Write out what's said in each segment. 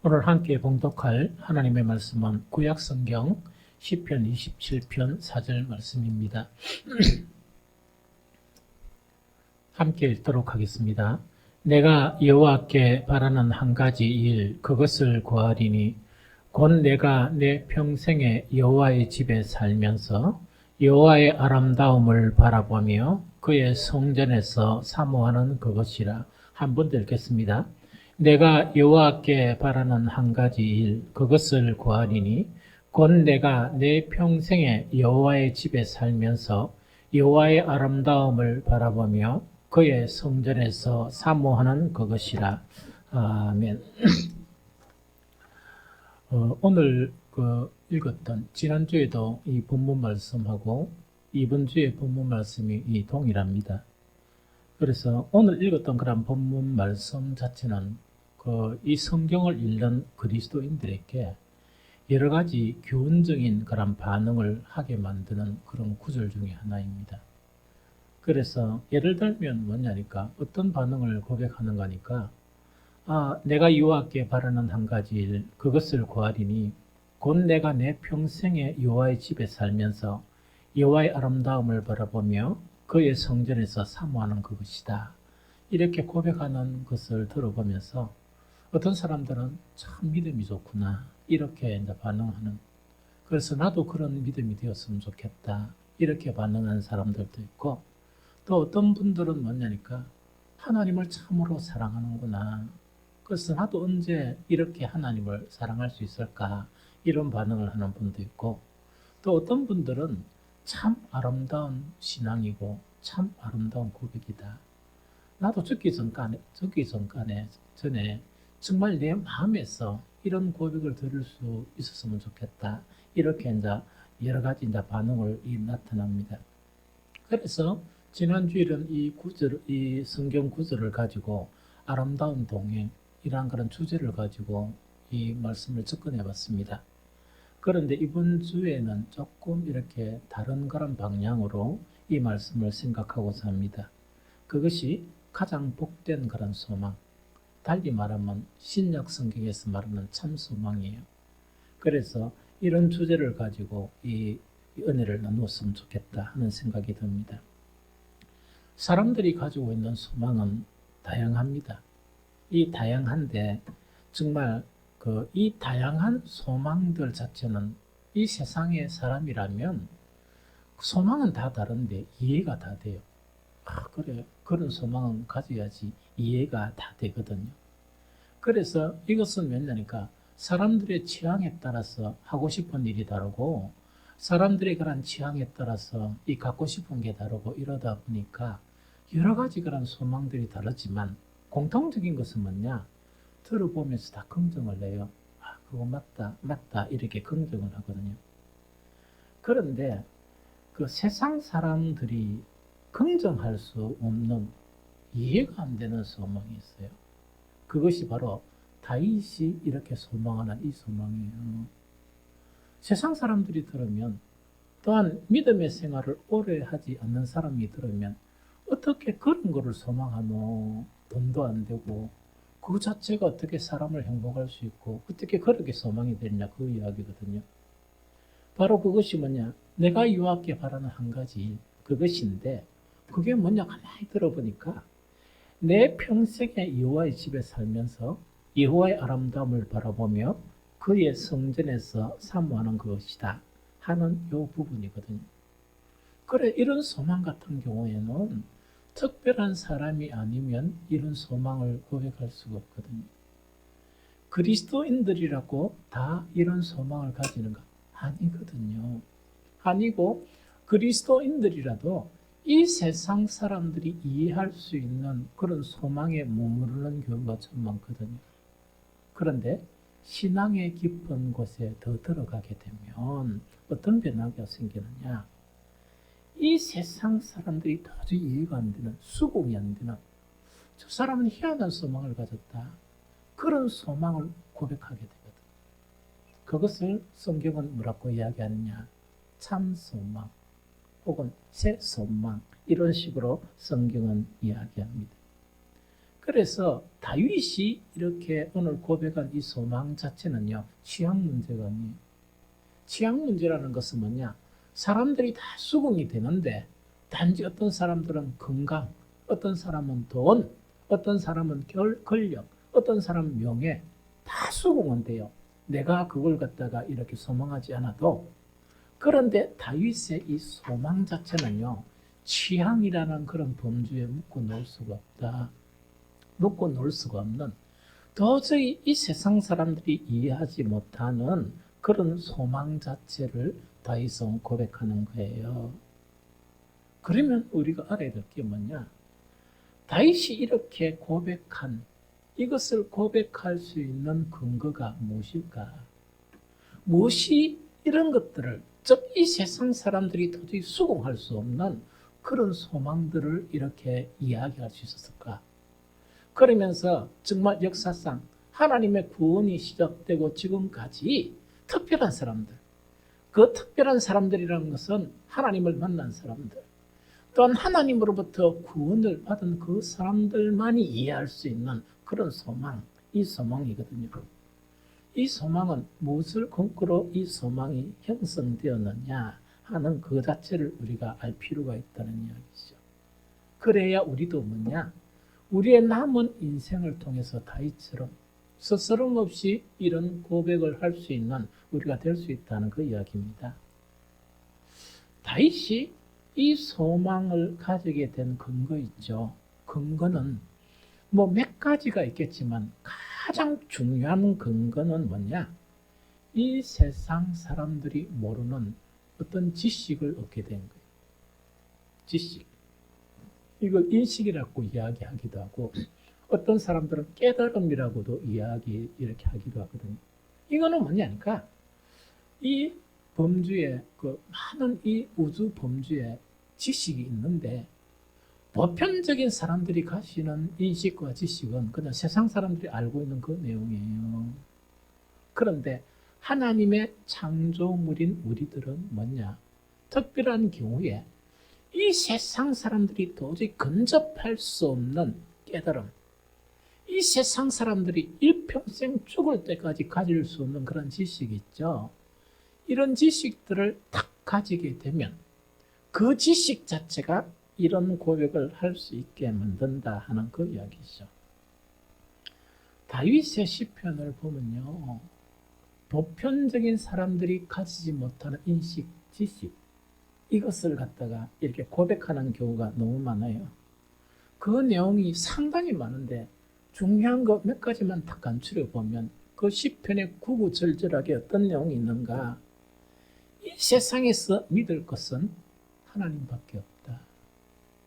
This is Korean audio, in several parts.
오늘 함께 봉독할 하나님의 말씀은 구약성경 시편 27편 4절 말씀입니다. 함께 읽도록 하겠습니다. 내가 여호와께 바라는 한 가지 일 그것을 구하리니 곧 내가 내 평생에 여호와의 집에 살면서 여호와의 아름다움을 바라보며 그의 성전에서 사모하는 그것이라. 한 번 더 읽겠습니다. 내가 여호와께 바라는 한 가지 일 그것을 구하리니 곧 내가 내 평생에 여호와의 집에 살면서 여호와의 아름다움을 바라보며 그의 성전에서 사모하는 그것이라. 아멘. 오늘 읽었던 지난주에도 이 본문 말씀하고 이번 주의 본문 말씀이 동일합니다. 그래서 오늘 읽었던 그런 본문 말씀 자체는 이 성경을 읽는 그리스도인들에게 여러 가지 교훈적인 그런 반응을 하게 만드는 그런 구절 중에 하나입니다. 그래서 예를 들면 뭐냐니까 어떤 반응을 고백하는 거니까 내가 여호와께 바라는 한 가지 일 그것을 구하리니 곧 내가 내 평생에 여호와의 집에 살면서 여호와의 아름다움을 바라보며 그의 성전에서 사모하는 그것이다. 이렇게 고백하는 것을 들어보면서 어떤 사람들은 참 믿음이 좋구나 이렇게 이제 반응하는, 그래서 나도 그런 믿음이 되었으면 좋겠다 이렇게 반응하는 사람들도 있고, 또 어떤 분들은 뭐냐니까 하나님을 참으로 사랑하는구나, 그래서 나도 언제 이렇게 하나님을 사랑할 수 있을까 이런 반응을 하는 분도 있고, 또 어떤 분들은 참 아름다운 신앙이고 참 아름다운 고백이다, 나도 죽기 전에 정말 내 마음에서 이런 고백을 들을 수 있었으면 좋겠다 이렇게 이제 여러 가지 이제 반응을 나타납니다. 그래서 지난주에는 이 성경 구절을 가지고 아름다운 동행이란 그런 주제를 가지고 이 말씀을 접근해 봤습니다. 그런데 이번 주에는 조금 이렇게 다른 그런 방향으로 이 말씀을 생각하고자 합니다. 그것이 가장 복된 그런 소망, 달리 말하면 신약 성경에서 말하는 참 소망이에요. 그래서 이런 주제를 가지고 이 은혜를 나누었으면 좋겠다 하는 생각이 듭니다. 사람들이 가지고 있는 소망은 다양합니다. 이 다양한데 정말 이 다양한 소망들 자체는 이 세상의 사람이라면 소망은 다 다른데 이해가 다 돼요. 그래, 그런 소망은 가져야지 이해가 다 되거든요. 그래서 이것은 뭐냐니까 사람들의 취향에 따라서 하고 싶은 일이 다르고 사람들의 그런 취향에 따라서 이 갖고 싶은 게 다르고 이러다 보니까 여러 가지 그런 소망들이 다르지만 공통적인 것은 뭐냐? 들어보면서 다 긍정을 내요. 그거 맞다 이렇게 긍정을 하거든요. 그런데 그 세상 사람들이 긍정할 수 없는 이해가 안 되는 소망이 있어요. 그것이 바로 다윗이 이렇게 소망하는 이 소망이에요. 세상 사람들이 들으면, 또한 믿음의 생활을 오래 하지 않는 사람이 들으면 어떻게 그런 거를 소망하노? 돈도 안 되고 그 자체가 어떻게 사람을 행복할 수 있고 어떻게 그렇게 소망이 되느냐, 그 이야기거든요. 바로 그것이 뭐냐? 내가 여호와께 바라는 한 가지 일 그것인데, 그게 뭐냐 가만히 들어보니까 내 평생에 여호와의 집에 살면서 여호와의 아름다움을 바라보며 그의 성전에서 사모하는 것이다 하는 이 부분이거든요. 그래, 이런 소망 같은 경우에는 특별한 사람이 아니면 이런 소망을 고백할 수가 없거든요. 그리스도인들이라고 다 이런 소망을 가지는가? 아니거든요. 아니고 그리스도인들이라도 이 세상 사람들이 이해할 수 있는 그런 소망에 머무르는 경우가 참 많거든요. 그런데 신앙의 깊은 곳에 더 들어가게 되면 어떤 변화가 생기느냐? 이 세상 사람들이 도저히 이해가 안 되는, 수긍이 안 되는, 저 사람은 희한한 소망을 가졌다, 그런 소망을 고백하게 되거든. 그것을 성경은 뭐라고 이야기하느냐? 참 소망 혹은 새 소망, 이런 식으로 성경은 이야기합니다. 그래서 다윗이 이렇게 오늘 고백한 이 소망 자체는요, 취향 문제가 아니에요. 취향 문제라는 것은 뭐냐? 사람들이 다 수긍이 되는데 단지 어떤 사람들은 건강, 어떤 사람은 돈, 어떤 사람은 권력, 어떤 사람은 명예, 다 수긍은 돼요. 내가 그걸 갖다가 이렇게 소망하지 않아도. 그런데 다윗의 이 소망 자체는요, 취향이라는 그런 범주에 묶어 놓을 수가 없다. 묶어 놓을 수가 없는, 도저히 이 세상 사람들이 이해하지 못하는 그런 소망 자체를 다윗은 고백하는 거예요. 그러면 우리가 알아야 될 게 뭐냐? 다윗이 이렇게 고백한, 이것을 고백할 수 있는 근거가 무엇일까? 무엇이 이런 것들을, 즉 이 세상 사람들이 도저히 수긍할 수 없는 그런 소망들을 이렇게 이야기할 수 있었을까? 그러면서 정말 역사상 하나님의 구원이 시작되고 지금까지 특별한 사람들, 그 특별한 사람들이라는 것은 하나님을 만난 사람들, 또한 하나님으로부터 구원을 받은 그 사람들만이 이해할 수 있는 그런 소망, 이 소망이거든요. 이 소망은 무엇을 근거로 이 소망이 형성되었느냐 하는 그 자체를 우리가 알 필요가 있다는 이야기죠. 그래야 우리도 뭐냐? 우리의 남은 인생을 통해서 다윗처럼 스스럼 없이 이런 고백을 할 수 있는 우리가 될 수 있다는 그 이야기입니다. 다윗이 이 소망을 가지게 된 근거 있죠. 근거는 뭐 몇 가지가 있겠지만 가장 중요한 근거는 뭐냐? 이 세상 사람들이 모르는 어떤 지식을 얻게 된 거예요. 지식. 이걸 인식이라고 이야기하기도 하고, 어떤 사람들은 깨달음이라고도 이렇게 하기도 하거든요. 이거는 뭐냐니까, 이 범주에, 그 많은 이 우주 범주에 지식이 있는데, 보편적인 사람들이 가지는 인식과 지식은 그냥 세상 사람들이 알고 있는 그 내용이에요. 그런데 하나님의 창조물인 우리들은 뭐냐? 특별한 경우에 이 세상 사람들이 도저히 근접할 수 없는 깨달음, 이 세상 사람들이 일평생 죽을 때까지 가질 수 없는 그런 지식이 있죠. 이런 지식들을 딱 가지게 되면 그 지식 자체가 이런 고백을 할 수 있게 만든다 하는 그 이야기죠. 다윗의 시편을 보면요, 보편적인 사람들이 가지지 못하는 인식, 지식, 이것을 갖다가 이렇게 고백하는 경우가 너무 많아요. 그 내용이 상당히 많은데 중요한 거 몇 가지만 딱 간추려 보면 그 시편에 구구절절하게 어떤 내용이 있는가? 이 세상에서 믿을 것은 하나님밖에 없다.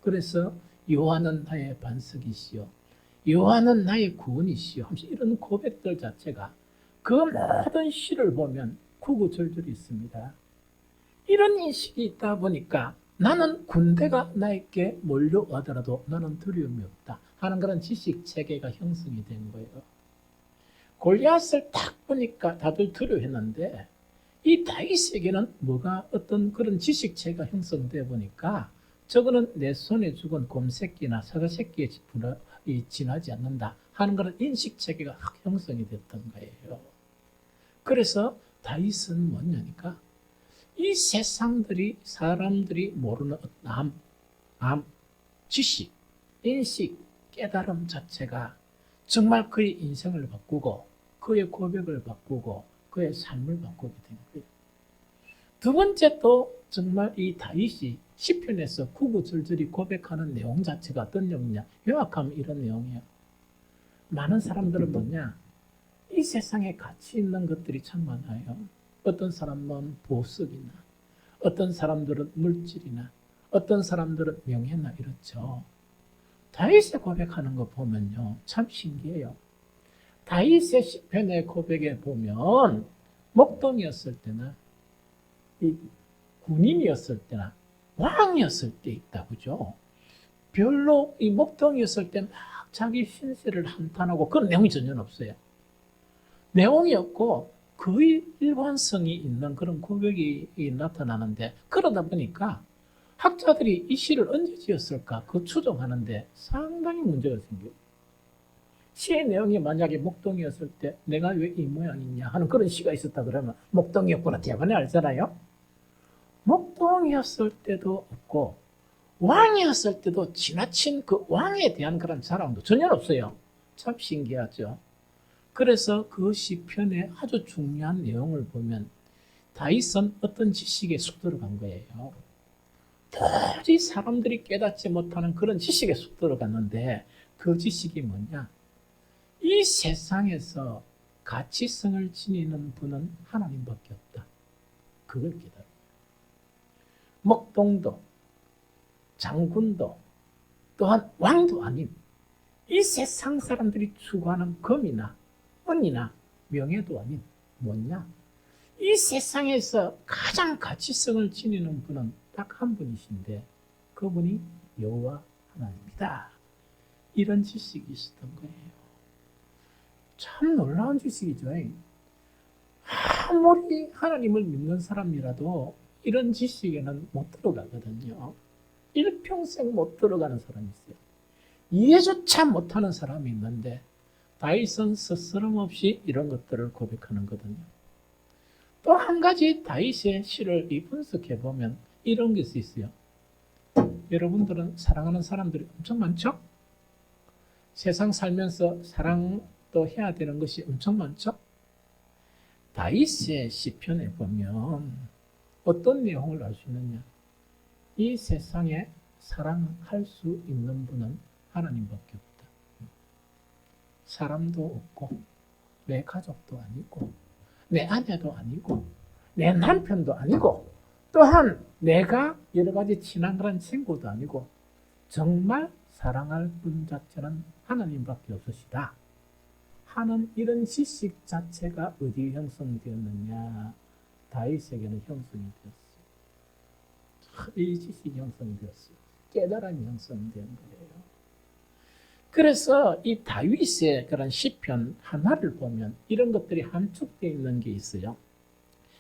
그래서 여호와는 나의 반석이시요, 여호와는 나의 구원이시요 하면서 이런 고백들 자체가 그 모든 시를 보면 구구절절이 있습니다. 이런 인식이 있다 보니까 나는 군대가 나에게 몰려오더라도 나는 두려움이 없다 하는 그런 지식 체계가 형성이 된 거예요. 골리앗을 딱 보니까 다들 두려워했는데 이 다윗에게는 뭐가 어떤 그런 지식 체계가 형성되어 보니까 저거는 내 손에 죽은 곰새끼나 사과새끼에 지나지 않는다 하는 그런 인식 체계가 형성이 됐던 거예요. 그래서 다윗은 뭐냐니까 이 세상들이 사람들이 모르는 지식, 인식, 깨달음 자체가 정말 그의 인생을 바꾸고 그의 고백을 바꾸고 그의 삶을 바꾸게 된 거예요. 두 번째 또 정말 이 다윗이 시편에서 구구절절히 고백하는 내용 자체가 어떤 내용이냐? 요약하면 이런 내용이에요. 많은 사람들은 뭐냐? 이 세상에 가치 있는 것들이 참 많아요. 어떤 사람은 보석이나, 어떤 사람들은 물질이나, 어떤 사람들은 명예나 이렇죠. 다윗의 고백하는 거 보면요, 참 신기해요. 다윗의 시편의 고백에 보면 목동이었을 때나 이 군인이었을 때나 왕이었을 때 있다, 그죠? 별로 이 목동이었을 때 막 자기 신세를 한탄하고 그런 내용이 전혀 없어요. 내용이 없고 거의 일관성이 있는 그런 고백이 나타나는데, 그러다 보니까 학자들이 이 시를 언제 지었을까 그 추정하는데 상당히 문제가 생겨요. 시의 내용이 만약에 목동이었을 때 내가 왜 이 모양이냐 하는 그런 시가 있었다 그러면 목동이었구나 대번에 알잖아요. 목동이었을 때도 없고 왕이었을 때도 지나친 그 왕에 대한 그런 자랑도 전혀 없어요. 참 신기하죠. 그래서 그 시편의 아주 중요한 내용을 보면 다윗은 어떤 지식에 쑥 들어간 거예요. 도저히 사람들이 깨닫지 못하는 그런 지식에 쑥 들어갔는데 그 지식이 뭐냐? 이 세상에서 가치성을 지니는 분은 하나님밖에 없다. 그걸 깨달아요. 목동도 장군도 또한 왕도 아닌 이 세상 사람들이 추구하는 금이나 은이나 명예도 아닌 뭐냐? 이 세상에서 가장 가치성을 지니는 분은 딱 한 분이신데 그분이 여호와 하나님이다. 이런 지식이 있었던 거예요. 참 놀라운 지식이죠. 아무리 하나님을 믿는 사람이라도 이런 지식에는 못 들어가거든요. 일평생 못 들어가는 사람이 있어요. 이해조차 못하는 사람이 있는데 다윗은 스스럼 없이 이런 것들을 고백하는 거거든요. 또 한 가지 다윗의 시를 분석해 보면 이런 것이 있어요. 여러분들은 사랑하는 사람들이 엄청 많죠? 세상 살면서 사랑도 해야 되는 것이 엄청 많죠? 다윗의 시편에 보면 어떤 내용을 알 수 있느냐? 이 세상에 사랑할 수 있는 분은 하나님밖에 없다. 사람도 없고 내 가족도 아니고 내 아내도 아니고 내 남편도 아니고 또한 내가 여러 가지 친한 그런 친구도 아니고 정말 사랑할 분 자체는 하나님밖에 없으시다 하는 이런 지식 자체가 어디에 형성되었느냐? 다윗에게는 형성이 되었어요. 이 지식이 형성이 되었어요. 깨달음이 형성된 거예요. 그래서 이 다윗의 그런 시편 하나를 보면 이런 것들이 함축되어 있는 게 있어요.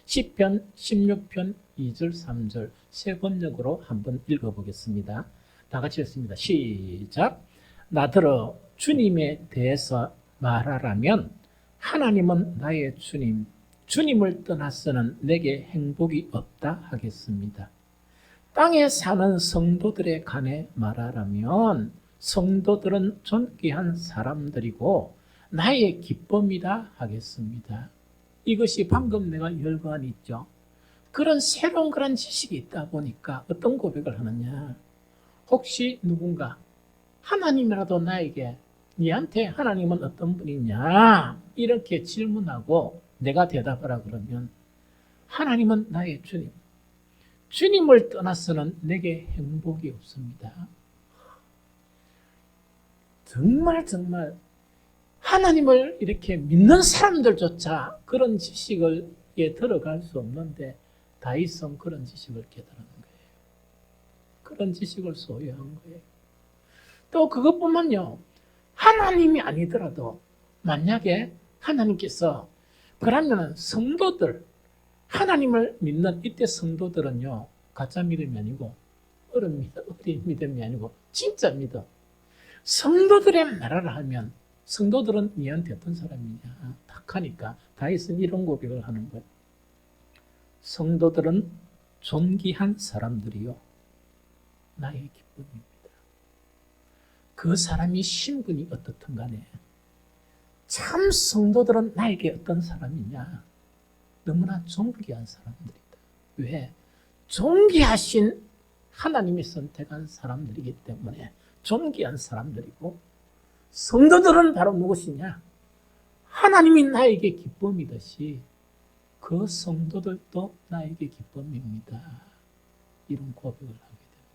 시편 16편 2절 3절 세 번역으로 한번 읽어보겠습니다. 다 같이 읽습니다. 시작. 나더러 주님에 대해서 말하라면 하나님은 나의 주님, 주님을 떠나서는 내게 행복이 없다 하겠습니다. 땅에 사는 성도들에 관해 말하라면 성도들은 존귀한 사람들이고 나의 기쁨이다 하겠습니다. 이것이 방금 내가 열거한 있죠. 그런 새로운 그런 지식이 있다 보니까 어떤 고백을 하느냐. 혹시 누군가 하나님이라도 나에게 니한테 하나님은 어떤 분이냐 이렇게 질문하고 내가 대답하라 그러면 하나님은 나의 주님, 주님을 떠나서는 내게 행복이 없습니다. 정말 하나님을 이렇게 믿는 사람들조차 그런 지식에 들어갈 수 없는데 다윗은 그런 지식을 깨달은 거예요. 그런 지식을 소유한 거예요. 또 그것뿐만요. 하나님이 아니더라도 만약에 하나님께서 그러면 성도들 하나님을 믿는 이때 성도들은요. 가짜 믿음이 아니고 어린 믿음이 아니고 진짜 믿음. 성도들의 나라를 하면 성도들은 니한테 어떤 사람이냐 딱 하니까 다윗은 이런 고백을 하는 거예요. 성도들은 존귀한 사람들이요 나의 기쁨입니다. 그 사람이 신분이 어떻든 간에 참 성도들은 나에게 어떤 사람이냐 너무나 존귀한 사람들이다. 왜? 존귀하신 하나님이 선택한 사람들이기 때문에 존귀한 사람들이고 성도들은 바로 무엇이냐? 하나님이 나에게 기쁨이듯이 그 성도들도 나에게 기쁨입니다. 이런 고백을 하게 됩니다.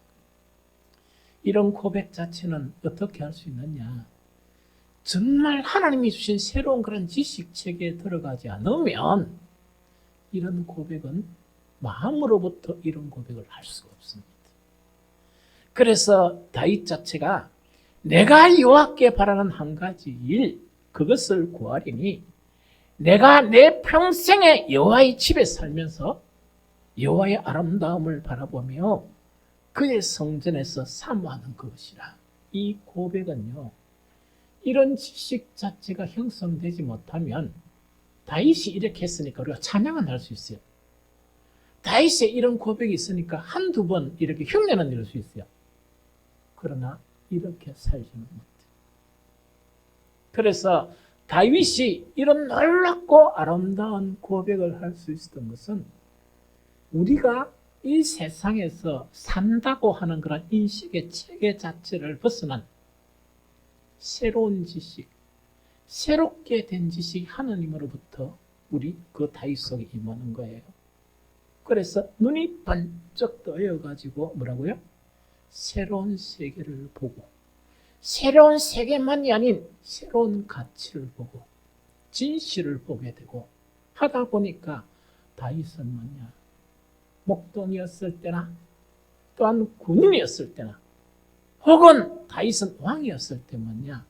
이런 고백 자체는 어떻게 할 수 있느냐? 정말 하나님이 주신 새로운 그런 지식체계에 들어가지 않으면 이런 고백은 마음으로부터 이런 고백을 할 수가 없습니다. 그래서 다윗 자체가 내가 여호와께 바라는 한 가지 일 그것을 구하리니 내가 내 평생에 여호와의 집에 살면서 여호와의 아름다움을 바라보며 그의 성전에서 사모하는 것이라. 이 고백은요 이런 지식 자체가 형성되지 못하면 다윗이 이렇게 했으니까 우리가 찬양은 할 수 있어요. 다윗의 이런 고백이 있으니까 한두 번 이렇게 흉내는 낼 수 있어요. 그러나 이렇게 살지는 못해요. 그래서 다윗이 이런 놀랍고 아름다운 고백을 할 수 있었던 것은 우리가 이 세상에서 산다고 하는 그런 인식의 체계 자체를 벗어난 새로운 지식, 새롭게 된 지식이 하나님으로부터 우리 그 다윗 속에 임하는 거예요. 그래서 눈이 번쩍 떠여가지고 뭐라고요? 새로운 세계를 보고, 새로운 세계만이 아닌 새로운 가치를 보고 진실을 보게 되고 하다 보니까 다윗은 뭐냐? 목동이었을 때나 또한 군인이었을 때나 혹은 다윗은 왕이었을 때 뭐냐?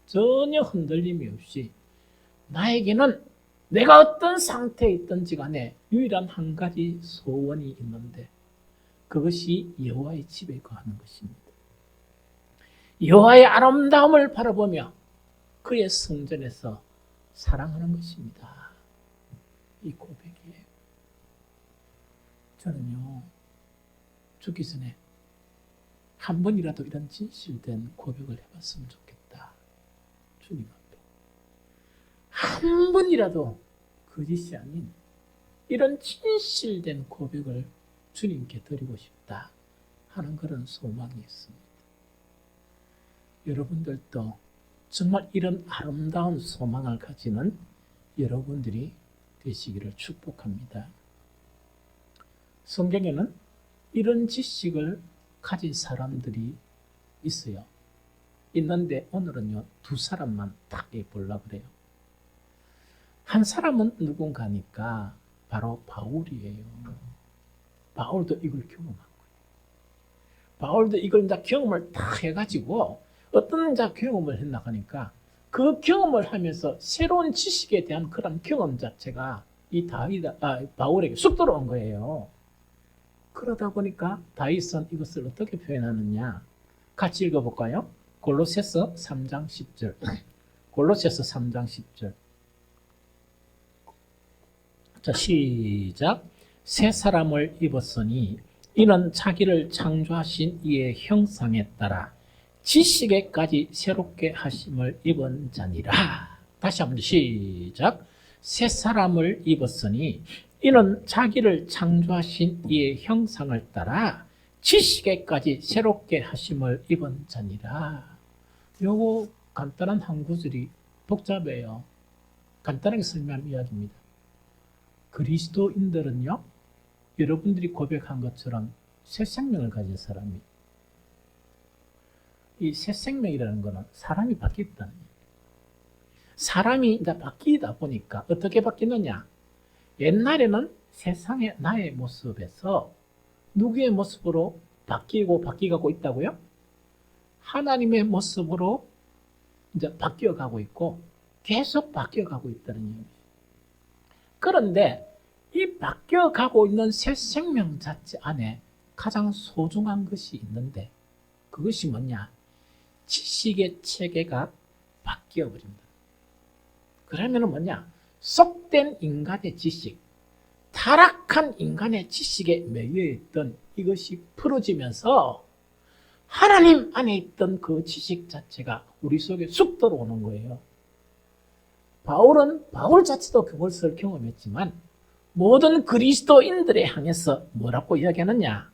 전혀 흔들림이 없이 나에게는 내가 어떤 상태에 있든지 간에 유일한 한 가지 소원이 있는데 그것이 여호와의 집에 거하는 것입니다. 여호와의 아름다움을 바라보며 그의 성전에서 사랑하는 것입니다. 이 고백이에요. 저는요, 죽기 전에 한 번이라도 이런 진실된 고백을 해봤으면 좋겠다. 주님 앞에. 한 번이라도 거짓이 아닌 이런 진실된 고백을 주님께 드리고 싶다 하는 그런 소망이 있습니다. 여러분들도 정말 이런 아름다운 소망을 가지는 여러분들이 되시기를 축복합니다. 성경에는 이런 지식을 가진 사람들이 있어요. 있는데 오늘은요, 두 사람만 딱 보려고 그래요. 한 사람은 누군가니까 바로 바울이에요. 바울도 이걸 경험한 거예요. 바울도 이걸 이제 경험을 딱 해가지고 어떤 경험을 해나가니까 그 경험을 하면서 새로운 지식에 대한 그런 경험 자체가 이 바울에게 쑥 들어온 거예요. 그러다 보니까 다윗은 이것을 어떻게 표현하느냐? 같이 읽어볼까요? 골로새서 3장 10절. 골로새서 3장 10절. 자, 시작. 새 사람을 입었으니 이는 자기를 창조하신 이의 형상에 따라 지식에까지 새롭게 하심을 입은 자니라. 다시 한번 시작. 새 사람을 입었으니 이는 자기를 창조하신 이의 형상을 따라 지식에까지 새롭게 하심을 입은 자니라. 요거 간단한 한 구절이 복잡해요. 간단하게 설명한 이야기입니다. 그리스도인들은요, 여러분들이 고백한 것처럼 새 생명을 가진 사람이, 이 새 생명이라는 것은 사람이 바뀌었다는 얘기예요. 사람이 이제 바뀌다 보니까 어떻게 바뀌느냐? 옛날에는 세상의 나의 모습에서 누구의 모습으로 바뀌어가고 있다고요? 하나님의 모습으로 이제 바뀌어가고 있고 계속 바뀌어가고 있다는 얘기죠. 그런데 이 바뀌어가고 있는 새 생명 자체 안에 가장 소중한 것이 있는데 그것이 뭐냐? 지식의 체계가 바뀌어버립니다. 그러면 뭐냐? 속된 인간의 지식, 타락한 인간의 지식에 매여있던 이것이 풀어지면서 하나님 안에 있던 그 지식 자체가 우리 속에 쑥 들어오는 거예요. 바울은 바울 자체도 그것을 경험했지만 모든 그리스도인들에 향해서 뭐라고 이야기하느냐?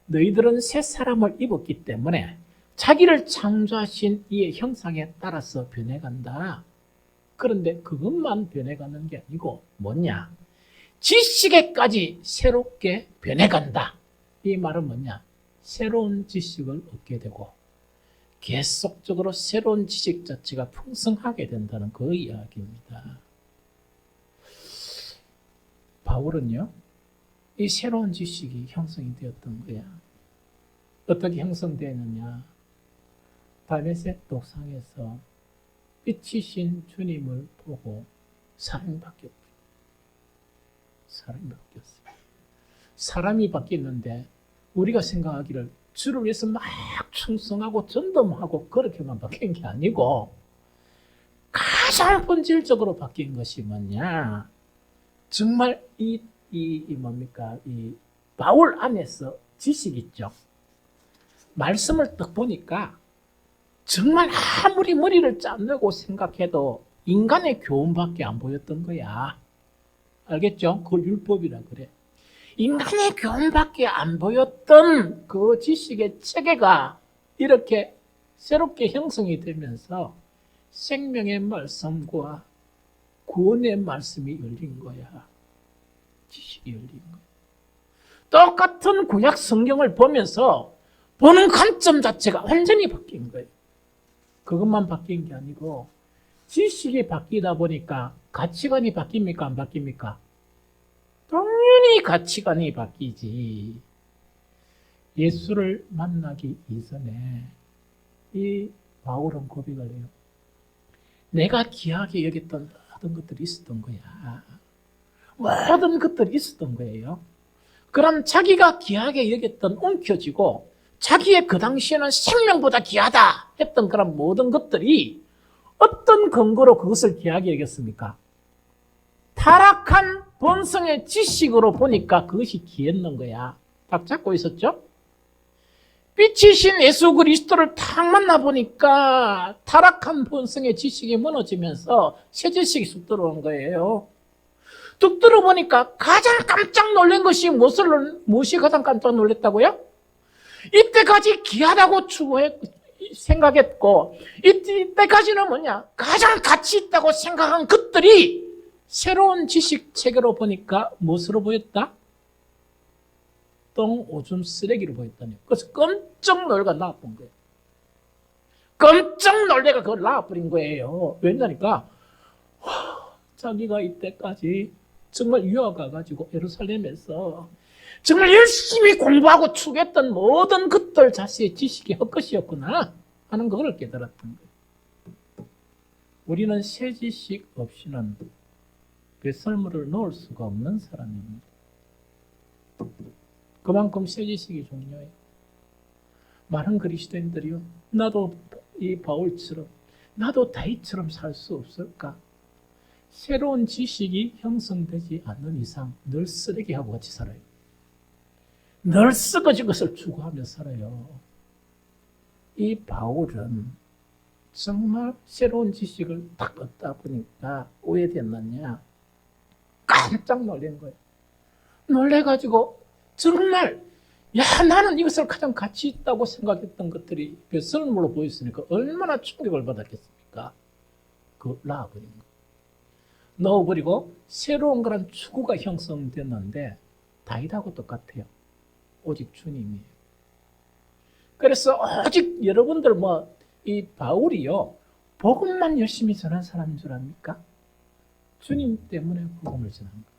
너희들은 새 사람을 입었기 때문에 자기를 창조하신 이의 형상에 따라서 변해간다. 그런데 그것만 변해가는 게 아니고 뭐냐? 지식에까지 새롭게 변해간다. 이 말은 뭐냐? 새로운 지식을 얻게 되고 계속적으로 새로운 지식 자체가 풍성하게 된다는 그 이야기입니다. 바울은요, 이 새로운 지식이 형성이 되었던 거야. 어떻게 형성되느냐? 다메섹 독상에서 빛이신 주님을 보고 사람이 바뀌었어요. 사람이 바뀌었는데 우리가 생각하기를 주를 위해서 막 충성하고 전도하고 그렇게만 바뀐 게 아니고 가장 본질적으로 바뀐 것이 뭐냐? 정말 뭡니까? 이 바울 안에서 지식 있죠. 말씀을 딱 보니까 정말 아무리 머리를 짜내고 생각해도 인간의 교훈밖에 안 보였던 거야. 알겠죠? 그걸 율법이라 그래. 인간의 교훈밖에 안 보였던 그 지식의 체계가 이렇게 새롭게 형성이 되면서 생명의 말씀과 구원의 말씀이 열린 거야. 지식이 열린 거야. 똑같은 구약 성경을 보면서 보는 관점 자체가 완전히 바뀐 거예요. 그것만 바뀐 게 아니고 지식이 바뀌다 보니까 가치관이 바뀝니까? 안 바뀝니까? 당연히 가치관이 바뀌지. 예수를 만나기 이전에 이 바울은 고백을 해요. 내가 귀하게 여겼던 모든 것들이 있었던 거야. 모든 것들이 있었던 거예요. 그럼 자기가 귀하게 여겼던 움켜쥐고 자기의 그 당시에는 생명보다 귀하다 했던 그런 모든 것들이 어떤 근거로 그것을 귀하게 여겼습니까? 타락한 본성의 지식으로 보니까 그것이 귀했는 거야. 딱 잡고 있었죠? 빛이신 예수 그리스도를 딱 만나보니까 타락한 본성의 지식이 무너지면서 새 지식이 쑥 들어온 거예요. 뚝 들어보니까 가장 깜짝 놀란 것이 무엇이 가장 깜짝 놀랐다고요? 이때까지 귀하다고 생각했고 이때까지는 뭐냐? 가장 가치 있다고 생각한 것들이 새로운 지식 체계로 보니까 무엇으로 보였다? 똥, 오줌, 쓰레기로 보였다니. 그래서 깜짝 놀래가 나와본 거예요. 깜짝 놀래가 그걸 나와버린 거예요. 왜냐니까 자기가 이때까지 정말 유학 가가지고 예루살렘에서 정말 열심히 공부하고 추구했던 모든 것들 자신의 지식이 헛것이었구나 하는 걸 깨달았던 거예요. 우리는 새 지식 없이는 배설물을 넣을 수가 없는 사람입니다. 그만큼 새 지식이 중요해요. 많은 그리스도인들이요, 나도 이 바울처럼, 나도 다윗처럼 살 수 없을까? 새로운 지식이 형성되지 않는 이상 늘 쓰레기하고 같이 살아요. 늘 썩어진 것을 추구하며 살아요. 이 바울은 정말 새로운 지식을 딱 얻다 보니까 오해됐느냐? 깜짝 놀란 거예요. 놀래가지고 정말 나는 이것을 가장 가치 있다고 생각했던 것들이 배설물로 보였으니까 얼마나 충격을 받았겠습니까? 그걸 놔버린 거예요. 넣어버리고 새로운 그런 추구가 형성됐는데 다윗하고 똑같아요. 오직 주님이에요. 그래서 오직 여러분들 이 바울이요, 복음만 열심히 전한 사람인 줄 압니까? 주님 때문에 복음을 전한 거예요.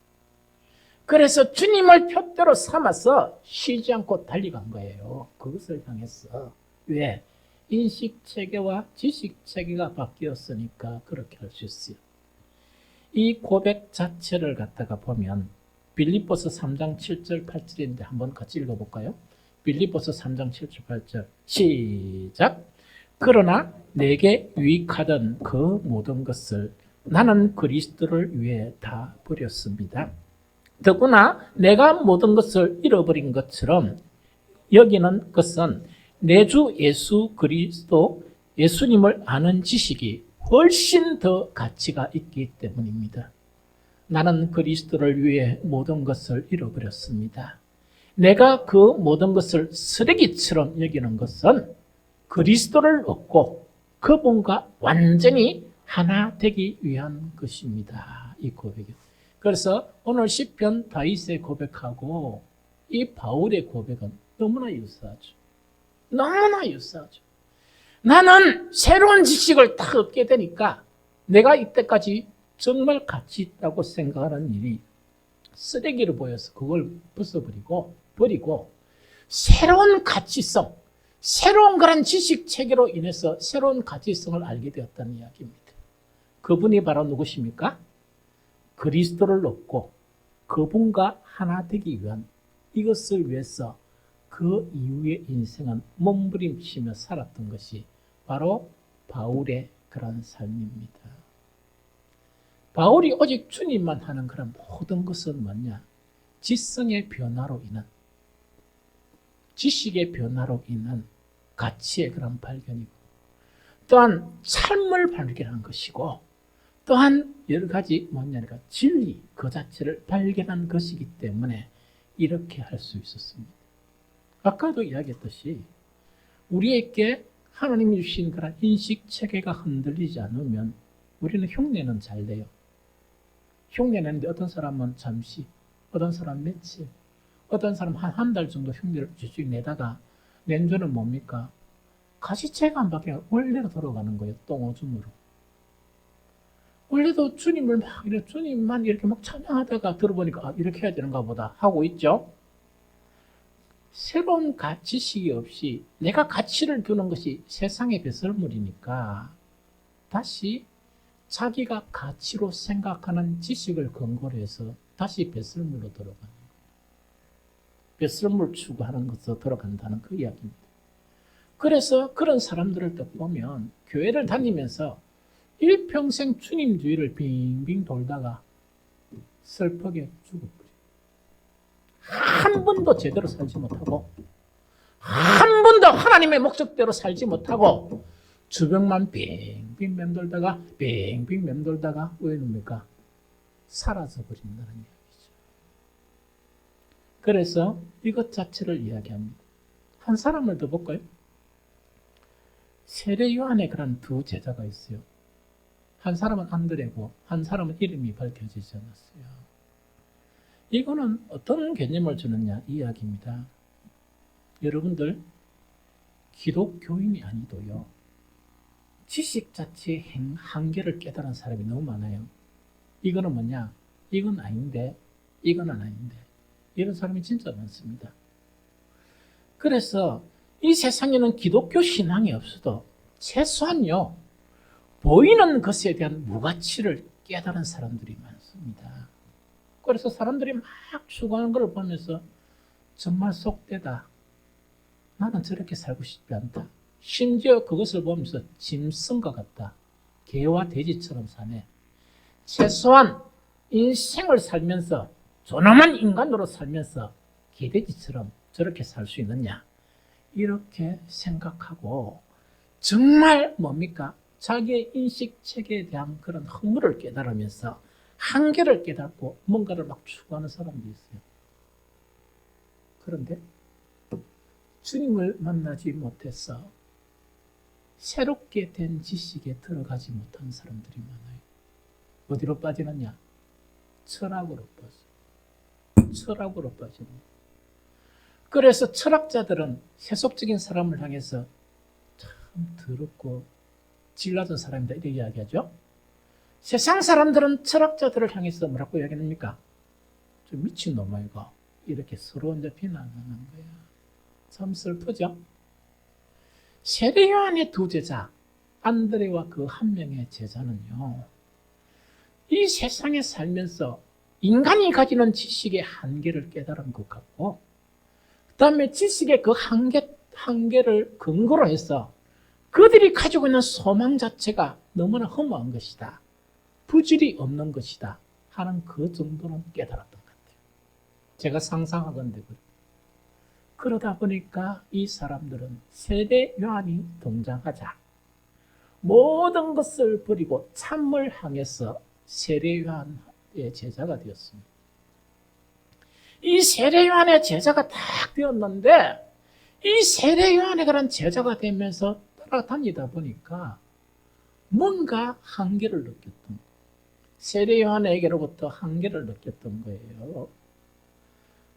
그래서 주님을 표대로 삼아서 쉬지 않고 달려간 거예요. 그것을 향해서. 왜? 인식체계와 지식체계가 바뀌었으니까 그렇게 할 수 있어요. 이 고백 자체를 갖다가 보면 빌립보서 3장 7절 8절인데 한번 같이 읽어볼까요? 빌립보서 3장 7절 8절 시작. 그러나 내게 유익하던 그 모든 것을 나는 그리스도를 위해 다 버렸습니다. 더구나 내가 모든 것을 잃어버린 것처럼 여기는 것은 내 주 예수 그리스도 예수님을 아는 지식이 훨씬 더 가치가 있기 때문입니다. 나는 그리스도를 위해 모든 것을 잃어버렸습니다. 내가 그 모든 것을 쓰레기처럼 여기는 것은 그리스도를 얻고 그분과 완전히 하나 되기 위한 것입니다. 이 고백이요. 그래서 오늘 시편 다윗의 고백하고 이 바울의 고백은 너무나 유사하죠. 너무나 유사하죠. 나는 새로운 지식을 딱 얻게 되니까 내가 이때까지 정말 가치 있다고 생각하는 일이 쓰레기로 보여서 그걸 버리고 새로운 가치성, 새로운 그런 지식 체계로 인해서 새로운 가치성을 알게 되었다는 이야기입니다. 그분이 바로 누구십니까? 그리스도를 얻고 그분과 하나 되기 위한 이것을 위해서 그 이후의 인생은 몸부림치며 살았던 것이 바로 바울의 그런 삶입니다. 바울이 오직 주님만 하는 그런 모든 것은 뭐냐? 지성의 변화로 인한, 지식의 변화로 인한 가치의 그런 발견이고, 또한 삶을 발견한 것이고, 또한 여러 가지 뭐냐니까 진리 그 자체를 발견한 것이기 때문에 이렇게 할 수 있었습니다. 아까도 이야기했듯이 우리에게 하나님이 주신 그런 인식 체계가 흔들리지 않으면 우리는 흉내는 잘 내요. 흉내 내는데 어떤 사람은 잠시, 어떤 사람 며칠, 어떤 사람 한 달 정도 흉내를 쭉쭉 내다가 낸주는 뭡니까? 가시체가 안 바뀌어 원래로 돌아가는 거예요. 똥오줌으로. 원래도 주님을 막 이렇게 주님만 이렇게 막 찬양하다가 들어보니까 아, 이렇게 해야 되는가 보다 하고 있죠. 새로운 지식이 없이 내가 가치를 두는 것이 세상의 배설물이니까 다시 자기가 가치로 생각하는 지식을 근거로 해서 다시 배설물로 들어가는 거예요. 배설물 추구하는 것으로 들어간다는 그 이야기입니다. 그래서 그런 사람들을 딱 보면 교회를 다니면서 일평생 주님 주위를 빙빙 돌다가 슬프게 죽어버려요. 한 번도 제대로 살지 못하고 한 번도 하나님의 목적대로 살지 못하고 주변만 빙빙 맴돌다가 왜 뭡니까? 사라져 버린다는 이야기죠. 그래서 이것 자체를 이야기합니다. 한 사람을 더 볼까요? 세례 요한의 그런 두 제자가 있어요. 한 사람은 안드레고 한 사람은 이름이 밝혀지지 않았어요. 이거는 어떤 개념을 주느냐 이야기입니다. 여러분들 기독교인이 아니도요. 지식 자체의 한계를 깨달은 사람이 너무 많아요. 이거는 뭐냐? 이건 아닌데 이거는 아닌데 이런 사람이 진짜 많습니다. 그래서 이 세상에는 기독교 신앙이 없어도 최소한요. 보이는 것에 대한 무가치를 깨달은 사람들이 많습니다. 그래서 사람들이 막 추구하는 걸 보면서 정말 속되다. 나는 저렇게 살고 싶지 않다. 심지어 그것을 보면서 짐승과 같다. 개와 돼지처럼 사네. 최소한 인생을 살면서 존엄한 인간으로 살면서 개돼지처럼 저렇게 살 수 있느냐. 이렇게 생각하고 정말 뭡니까? 자기의 인식 체계에 대한 그런 허물을 깨달으면서 한계를 깨닫고 뭔가를 막 추구하는 사람도 있어요. 그런데 주님을 만나지 못해서 새롭게 된 지식에 들어가지 못한 사람들이 많아요. 어디로 빠지느냐? 철학으로 빠져요. 철학으로 빠집니다. 그래서 철학자들은 세속적인 사람을 향해서 참 더럽고 질 낮은 사람이다 이렇게 이야기하죠. 세상 사람들은 철학자들을 향해서 뭐라고 이야기합니까? 좀 미친놈아 이거. 이렇게 서로 이제 비난하는 거야. 참 슬프죠? 세례 요한의 두 제자 안드레와 그 한 명의 제자는요. 이 세상에 살면서 인간이 가지는 지식의 한계를 깨달은 것 같고 그 다음에 지식의 그 한계를 근거로 해서 그들이 가지고 있는 소망 자체가 너무나 허무한 것이다. 부질이 없는 것이다. 하는 그 정도는 깨달았던 것 같아요. 제가 상상하건대 그러다 보니까 이 사람들은 세례 요한이 등장하자 모든 것을 버리고 참을 향해서 세례 요한의 제자가 되었습니다. 이 세례 요한의 제자가 딱 되었는데 이 세례 요한의 그런 제자가 되면서 따라다니다 보니까 뭔가 한계를 느꼈던 세례 요한에게로부터 한계를 느꼈던 거예요.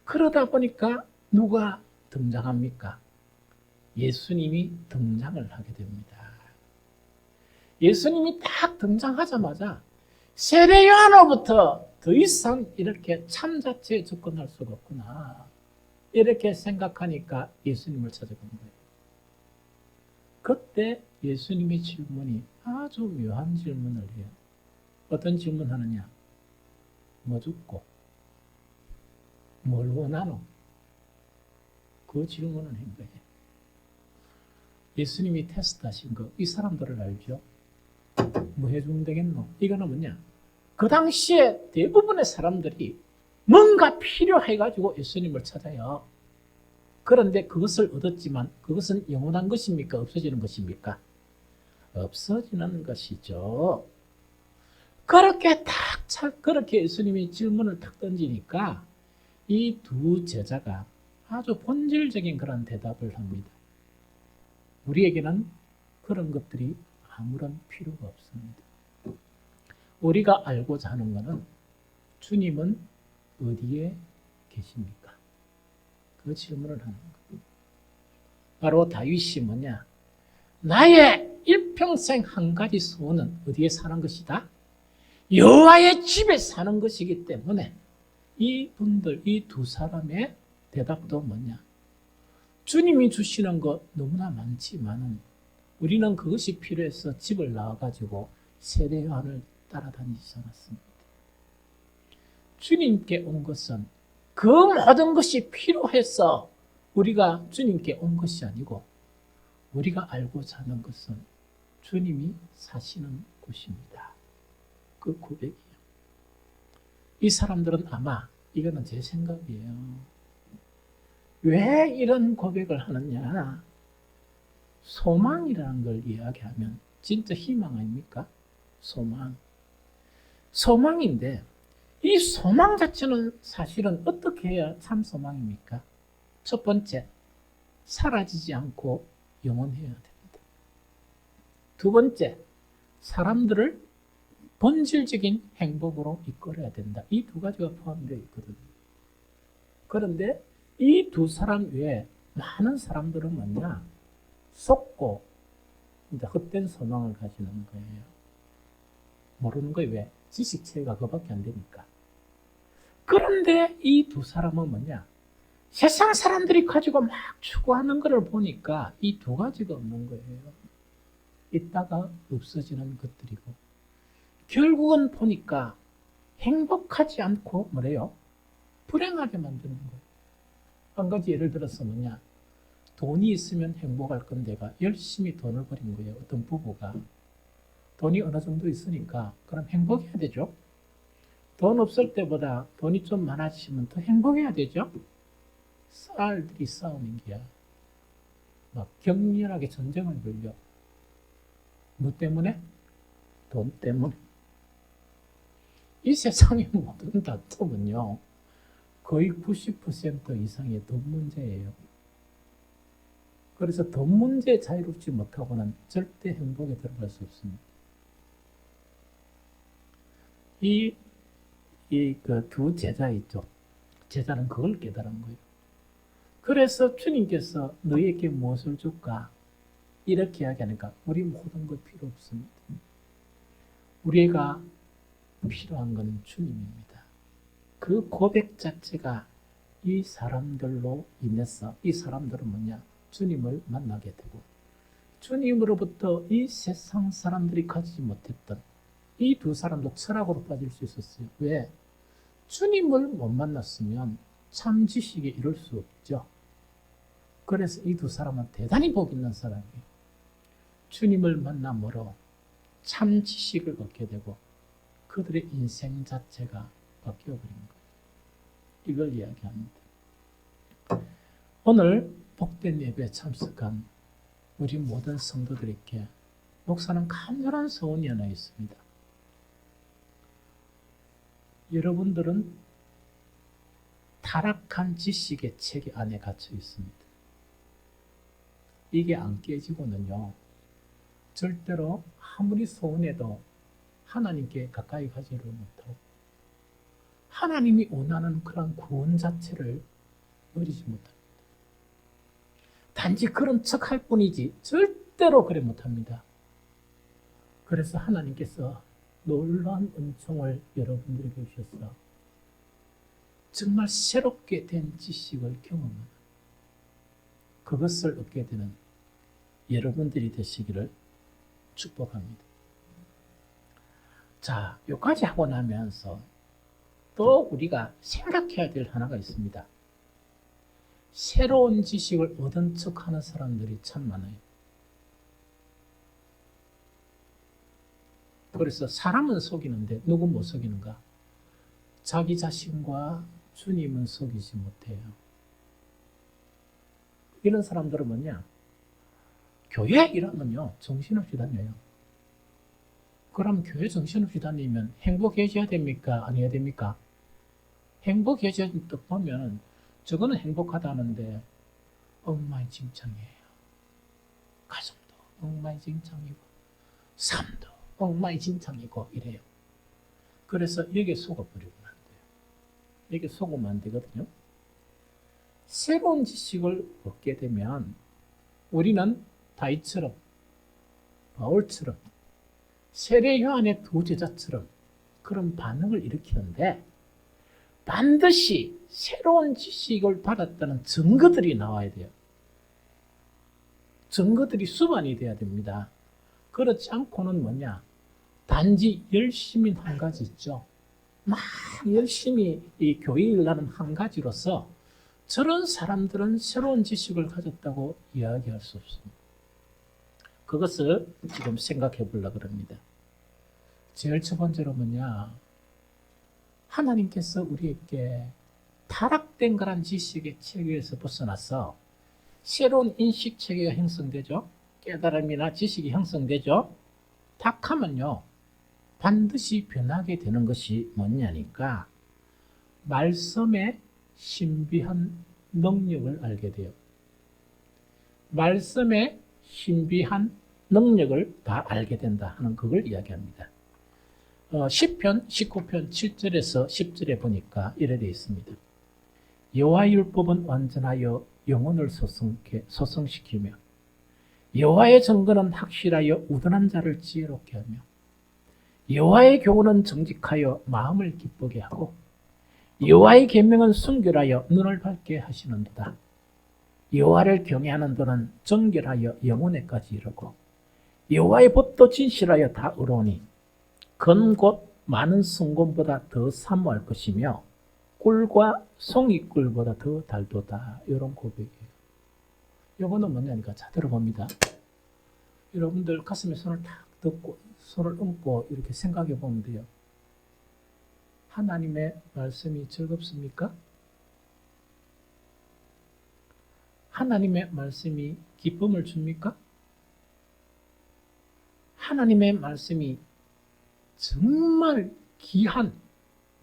그러다 보니까 누가 등장합니까? 예수님이 등장을 하게 됩니다. 예수님이 딱 등장하자마자 세례 요한으로부터 더 이상 이렇게 참 자체에 접근할 수가 없구나. 이렇게 생각하니까 예수님을 찾아간 거예요. 그때 예수님의 질문이 아주 묘한 질문을 해요. 어떤 질문하느냐? 뭐 죽고? 뭘 원하노? 그 질문을 한 거예요. 예수님이 테스트하신 거, 이 사람들을 알죠? 뭐 해주면 되겠노? 이거는 뭐냐? 그 당시에 대부분의 사람들이 뭔가 필요해가지고 예수님을 찾아요. 그런데 그것을 얻었지만 그것은 영원한 것입니까? 없어지는 것입니까? 없어지는 것이죠. 그렇게 예수님이 질문을 탁 던지니까 이 두 제자가 아주 본질적인 그런 대답을 합니다. 우리에게는 그런 것들이 아무런 필요가 없습니다. 우리가 알고자 하는 것은 주님은 어디에 계십니까? 그 질문을 하는 거예요. 바로 다윗이 뭐냐? 나의 일평생 한 가지 소원은 어디에 사는 것이다? 여호와의 집에 사는 것이기 때문에 이분들, 이 두 사람의 대답도 뭐냐? 주님이 주시는 것 너무나 많지만은 우리는 그것이 필요해서 집을 나와가지고 세례요한을 따라다니지 않았습니다. 주님께 온 것은 그 모든 것이 필요해서 우리가 주님께 온 것이 아니고 우리가 알고자 하는 것은 주님이 사시는 곳입니다. 그 고백이에요. 이 사람들은 아마 이거는 제 생각이에요. 왜 이런 고백을 하느냐? 소망이라는 걸 이야기하면 진짜 희망 아닙니까? 소망. 소망인데 이 소망 자체는 사실은 어떻게 해야 참 소망입니까? 첫 번째, 사라지지 않고 영원해야 됩니다. 두 번째, 사람들을 본질적인 행복으로 이끌어야 된다. 이 두 가지가 포함되어 있거든요. 그런데 이 두 사람 외에 많은 사람들은 뭐냐? 속고 이제 헛된 소망을 가지는 거예요. 모르는 거예요. 왜? 지식 체계가 그밖에 안 되니까. 그런데 이 두 사람은 뭐냐? 세상 사람들이 가지고 막 추구하는 것을 보니까 이 두 가지가 없는 거예요. 있다가 없어지는 것들이고 결국은 보니까 행복하지 않고 뭐래요? 불행하게 만드는 거예요. 한 가지 예를 들어서 뭐냐? 돈이 있으면 행복할 건데가 열심히 돈을 버린 거예요. 어떤 부부가. 돈이 어느 정도 있으니까 그럼 행복해야 되죠. 돈 없을 때보다 돈이 좀 많아지면 더 행복해야 되죠. 쌀들이 싸우는 게야. 막 격렬하게 전쟁을 벌여. 뭐 때문에? 돈 때문에. 이 세상의 모든 다툼은요, 거의 90% 이상의 돈 문제예요. 그래서 돈 문제에 자유롭지 못하고는 절대 행복에 들어갈 수 없습니다. 그 두 제자 있죠. 제자는 그걸 깨달은 거예요. 그래서 주님께서 너희에게 무엇을 줄까? 이렇게 이야기하니까 우리 모든 것 필요 없습니다. 우리가 필요한 건 주님입니다. 그 고백 자체가 이 사람들로 인해서 이 사람들은 뭐냐? 주님을 만나게 되고 주님으로부터 이 세상 사람들이 가지지 못했던 이 두 사람도 철학으로 빠질 수 있었어요. 왜? 주님을 못 만났으면 참 지식에 이룰 수 없죠. 그래서 이 두 사람은 대단히 복 있는 사람이에요. 주님을 만남으로 참 지식을 얻게 되고 그들의 인생 자체가 바뀌어버린 거예요. 이걸 이야기합니다. 오늘 복된 예배에 참석한 우리 모든 성도들에게 목사는 간절한 소원이 하나 있습니다. 여러분들은 타락한 지식의 체계 안에 갇혀 있습니다. 이게 안 깨지고는요, 절대로 아무리 소원해도 하나님께 가까이 가지를 못하고 하나님이 원하는 그런 구원 자체를 누리지 못합니다. 단지 그런 척할 뿐이지 절대로 그래 못합니다. 그래서 하나님께서 놀라운 은총을 여러분들에게 주셔서 정말 새롭게 된 지식을 경험하는 그것을 얻게 되는 여러분들이 되시기를 축복합니다. 자, 여기까지 하고 나면서 또 우리가 생각해야 될 하나가 있습니다. 새로운 지식을 얻은 척하는 사람들이 참 많아요. 그래서 사람은 속이는데 누구 못 속이는가? 자기 자신과 주님은 속이지 못해요. 이런 사람들은 뭐냐? 교회 이러면요 정신없이 다녀요. 그럼 교회 정신없이 다니면 행복해져야 됩니까? 아니어야 됩니까? 행복해져야 뜻 보면 저거는 행복하다는데 엉망진창이에요. 가정도 엉망진창이고 삶도 엉망진창이고 이래요. 그래서 여기에 속아버리면 안 돼요. 여기에 속으면 안 되거든요. 새로운 지식을 얻게 되면 우리는 다윗처럼 바울처럼 세례 요한의 두 제자처럼 그런 반응을 일으키는데 반드시 새로운 지식을 받았다는 증거들이 나와야 돼요. 증거들이 수반이 돼야 됩니다. 그렇지 않고는 뭐냐? 단지 열심히 한 가지 있죠. 막 열심히 이 교회 일하는 한 가지로서 저런 사람들은 새로운 지식을 가졌다고 이야기할 수 없습니다. 그것을 지금 생각해 보려고 합니다. 제일 첫 번째로 뭐냐? 하나님께서 우리에게 타락된 거란 지식의 체계에서 벗어나서 새로운 인식 체계가 형성되죠. 깨달음이나 지식이 형성되죠. 탁하면요 반드시 변하게 되는 것이 뭐냐니까 말씀의 신비한 능력을 알게 돼요. 말씀의 신비한 능력을 다 알게 된다 하는 그걸 이야기합니다. 시편 19편 7절에서 10절에 보니까 이래 되어 있습니다. 여호와 율법은 완전하여 영혼을 소성시키며 여호와의 증거는 확실하여 우둔한 자를 지혜롭게 하며 여호와의 교훈은 정직하여 마음을 기쁘게 하고 여호와의 계명은 순결하여 눈을 밝게 하시는도다. 여호와를 경외하는 도는 정결하여 영혼에까지 이르고 여호와의 법도 진실하여 다 의로우니 건 곧 많은 성금보다 더 사모할 것이며 꿀과 송이꿀보다 더 달도다. 이런 고백이에요. 이거는 뭐냐니까 자 들어봅니다. 여러분들 가슴에 손을 탁 덮고 손을 얹고 이렇게 생각해 보면 돼요. 하나님의 말씀이 즐겁습니까? 하나님의 말씀이 기쁨을 줍니까? 하나님의 말씀이 정말 귀한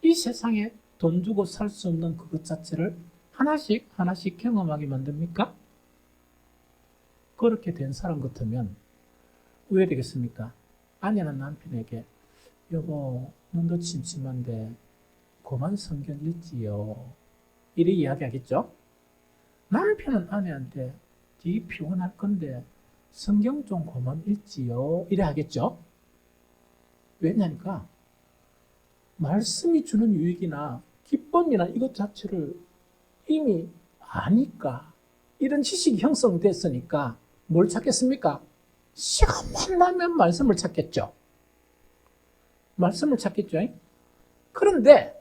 이 세상에 돈 주고 살 수 없는 그것 자체를 하나씩 하나씩 경험하게 만듭니까? 그렇게 된 사람 같으면 왜 되겠습니까? 아내는 남편에게 여보 눈도 침침한데 그만 성경 읽지요. 이래 이야기하겠죠? 남편은 아내한테 네 피곤할 건데 성경 좀 그만 읽지요. 이래 하겠죠? 왜냐니까 말씀이 주는 유익이나 기쁨이나 이것 자체를 이미 아니까 이런 지식이 형성됐으니까 뭘 찾겠습니까? 시간만 나면 말씀을 찾겠죠. 말씀을 찾겠죠. 그런데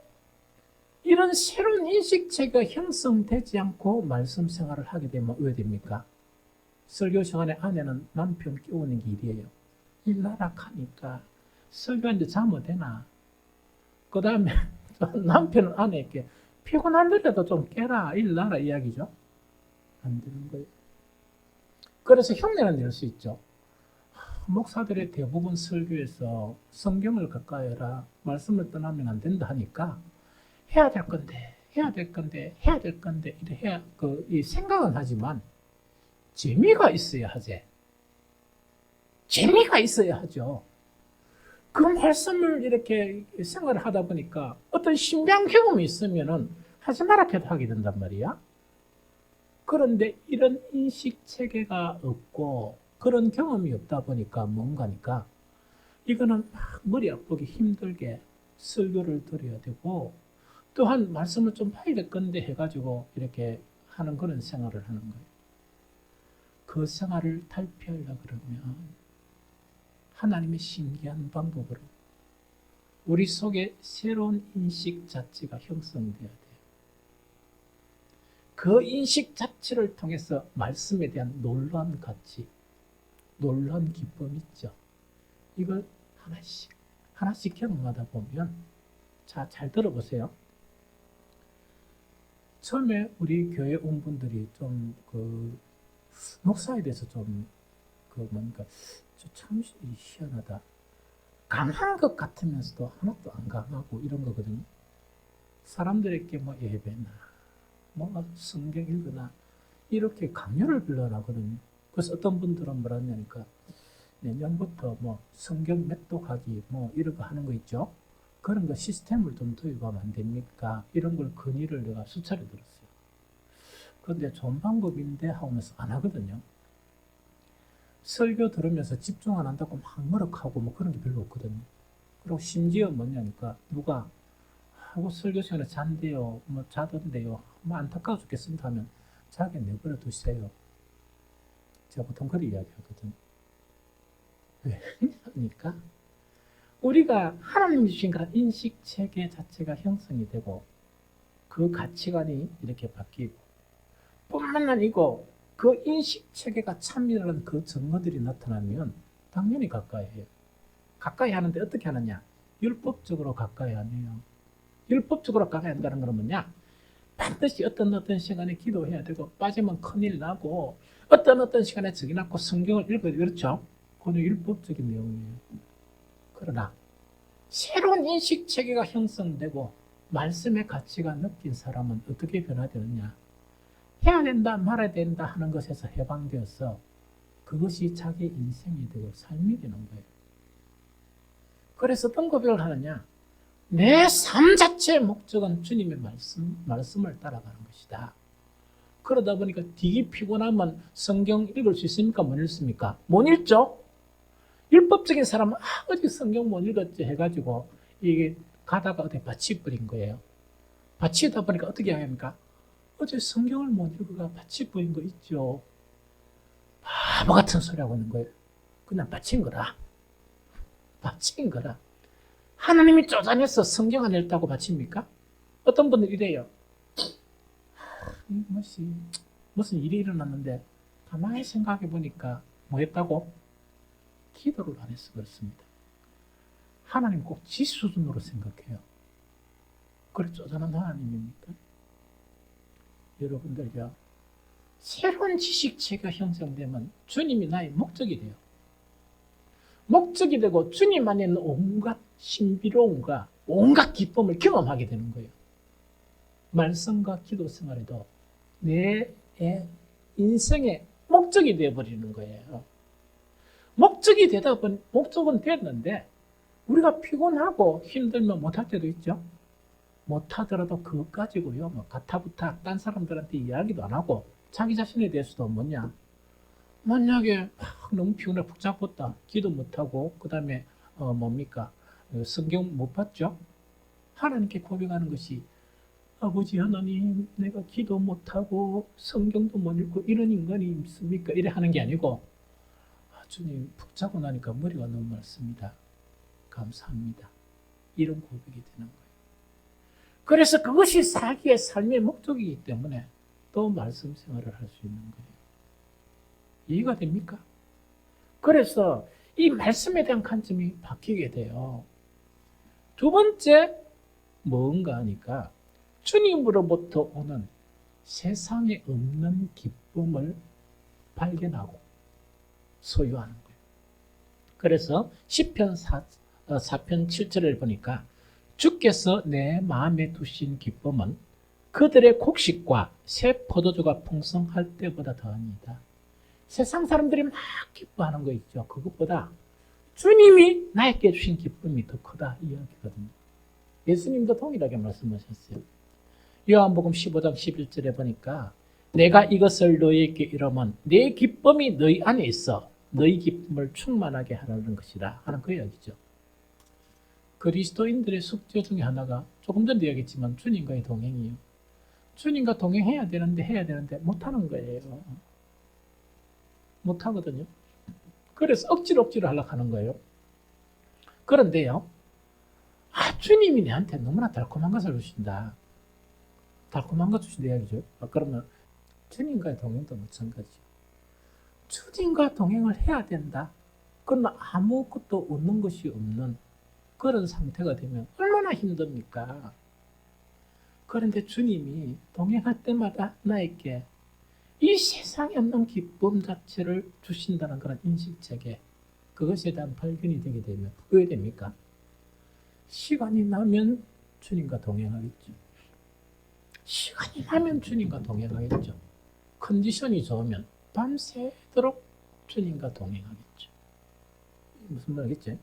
이런 새로운 인식체가 형성되지 않고 말씀 생활을 하게 되면 왜 됩니까? 설교 시간에 아내는 남편 깨우는 게 일이에요. 일나라 하니까 설교하는데 잠 되나? 그 다음에 남편은 아내에게 피곤한데라도 좀 깨라, 일나라 이야기죠. 안 되는 거예요. 그래서 흉내는 낼 수 있죠. 목사들의 대부분 설교에서 성경을 가까이 해라, 말씀을 떠나면 안 된다 하니까 해야 될 건데, 해야 될 건데, 해야 될 건데, 이래 해야, 이 생각은 하지만 재미가 있어야 하지. 재미가 있어야 하죠. 그 말씀을 이렇게 생각을 하다 보니까 어떤 신비한 경험이 있으면은 하지 말아 해도 하게 된단 말이야. 그런데 이런 인식 체계가 없고 그런 경험이 없다 보니까 뭔가니까 이거는 막 머리 아프게 힘들게 설교를 드려야 되고 또한 말씀을 좀 봐야 될 건데 해가지고 이렇게 하는 그런 생활을 하는 거예요. 그 생활을 탈피하려고 그러면 하나님의 신기한 방법으로 우리 속에 새로운 인식 자체가 형성돼야 돼요. 그 인식 자체를 통해서 말씀에 대한 놀라운 가치, 놀라운 기쁨이 있죠. 이걸 하나씩 하나씩 경험하다 보면, 자, 잘 들어보세요. 처음에 우리 교회 온 분들이 좀 목사에 대해서 좀 뭔가 참 희한하다. 강한 것 같으면서도 하나도 안 강하고 이런 거거든요. 사람들에게 뭐 예배나 뭐 성경 읽거나 이렇게 강요를 별로 하거든요. 그래서 어떤 분들은 뭐라 하냐니까 내년부터 뭐 성경 맥독하기 뭐 이런 거 하는 거 있죠. 그런 거 시스템을 좀 도입하면 안 됩니까? 이런 걸 건의를 내가 수차례 들었어요. 그런데 좋은 방법인데 하면서 안 하거든요. 설교 들으면서 집중 안 한다고 막 머럭하고 뭐 그런 게 별로 없거든요. 그리고 심지어 뭐냐니까 누가 하고 설교 시간에 잔대요, 뭐 자던데요, 뭐 안타까워 죽겠습니다 하면 자기 내버려 두세요. 제가 보통 그렇게 이야기하거든요. 왜 그러니까 우리가 하나님이 주신 그런 인식 체계 자체가 형성이 되고 그 가치관이 이렇게 바뀌고 뿐만 아니고 그 인식 체계가 참여하는 그 증거들이 나타나면 당연히 가까이 해요. 가까이 하는데 어떻게 하느냐? 율법적으로 가까이 하네요. 율법적으로 가까이 한다는 건 뭐냐? 반드시 어떤 시간에 기도해야 되고 빠지면 큰일 나고 어떤 시간에 적이 났고 성경을 읽어야 돼. 그렇죠? 그건 율법적인 내용이에요. 그러나 새로운 인식 체계가 형성되고 말씀의 가치가 느낀 사람은 어떻게 변화되느냐? 해야 된다 말아야 된다 하는 것에서 해방되어서 그것이 자기 인생이 되고 삶이 되는 거예요. 그래서 어떤 고백을 하느냐? 내 삶 자체의 목적은 주님의 말씀을 따라가는 것이다. 그러다 보니까 되게 피곤하면 성경 읽을 수 있습니까? 못 읽습니까? 못 읽죠? 율법적인 사람은 어디 성경 못 읽었지 해가지고 이게 가다가 어디 밭이 뿌린 거예요. 밭이다 보니까 어떻게 합니까? 어제 성경을 못 읽어가 밭이 뿌린 거 있죠. 바보 같은 소리 하고 있는 거예요. 그냥 밭인 거라. 밭인 거라. 하나님이 쪼잔해서 성경 안 읽다고 밭입니까? 어떤 분들 이래요. 무슨 일이 일어났는데 가만히 생각해 보니까 뭐 했다고? 기도를 안 해서 그렇습니다. 하나님 꼭 지 수준으로 생각해요. 그래 쪼잔한 하나님입니까? 여러분들요, 새로운 지식체가 형성되면 주님이 나의 목적이 돼요. 목적이 되고 주님 안에 있는 온갖 신비로움과 온갖 기쁨을 경험하게 되는 거예요. 말씀과 기도 생활에도 내 인생의 목적이 되어버리는 거예요. 목적이 되다 보니 목적은 됐는데 우리가 피곤하고 힘들면 못할 때도 있죠. 못하더라도 그것 가지고요, 뭐 가타부타 딴 사람들한테 이야기도 안 하고 자기 자신에 대해서도 뭐냐, 만약에 너무 피곤해 푹 잡았다 기도 못하고 그 다음에 뭡니까, 성경 못 봤죠. 하나님께 고백하는 것이 아버지 하나님, 내가 기도 못하고 성경도 못 읽고 이런 인간이 있습니까? 이래 하는 게 아니고 주님 푹 자고 나니까 머리가 너무 맑습니다. 감사합니다. 이런 고백이 되는 거예요. 그래서 그것이 자기의 삶의 목적이기 때문에 또 말씀 생활을 할 수 있는 거예요. 이해가 됩니까? 그래서 이 말씀에 대한 관점이 바뀌게 돼요. 두 번째, 뭔가 하니까 주님으로부터 오는 세상에 없는 기쁨을 발견하고 소유하는 거예요. 그래서 시편 4편 7절을 보니까 주께서 내 마음에 두신 기쁨은 그들의 곡식과 새 포도주가 풍성할 때보다 더하니이다. 세상 사람들이 막 기뻐하는 거 있죠. 그것보다 주님이 나에게 주신 기쁨이 더 크다 이 이야기거든요. 예수님도 동일하게 말씀하셨어요. 요한복음 15장 11절에 보니까 내가 이것을 너희에게 이르면 내 기쁨이 너희 안에 있어 너희 기쁨을 충만하게 하라는 것이다 하는 그 이야기죠. 그리스도인들의 숙제 중에 하나가 조금 전에 이야기했지만 주님과의 동행이에요. 주님과 동행해야 되는데 못하는 거예요. 못하거든요. 그래서 억지로 하려고 하는 거예요. 그런데요, 주님이 내한테 너무나 달콤한 것을 주신다. 달콤한 것 주신다 이야기죠. 그러면 주님과의 동행도 마찬가지죠. 주님과 동행을 해야 된다. 그러나 아무것도 얻는 것이 없는 그런 상태가 되면 얼마나 힘듭니까? 그런데 주님이 동행할 때마다 나에게 이 세상에 없는 기쁨 자체를 주신다는 그런 인식체계, 그것에 대한 발견이 되게 되면 왜 됩니까? 시간이 나면 주님과 동행하겠죠. 시간이 나면 주님과 동행하겠죠. 컨디션이 좋으면 밤새도록 주님과 동행하겠죠. 무슨 말이겠지?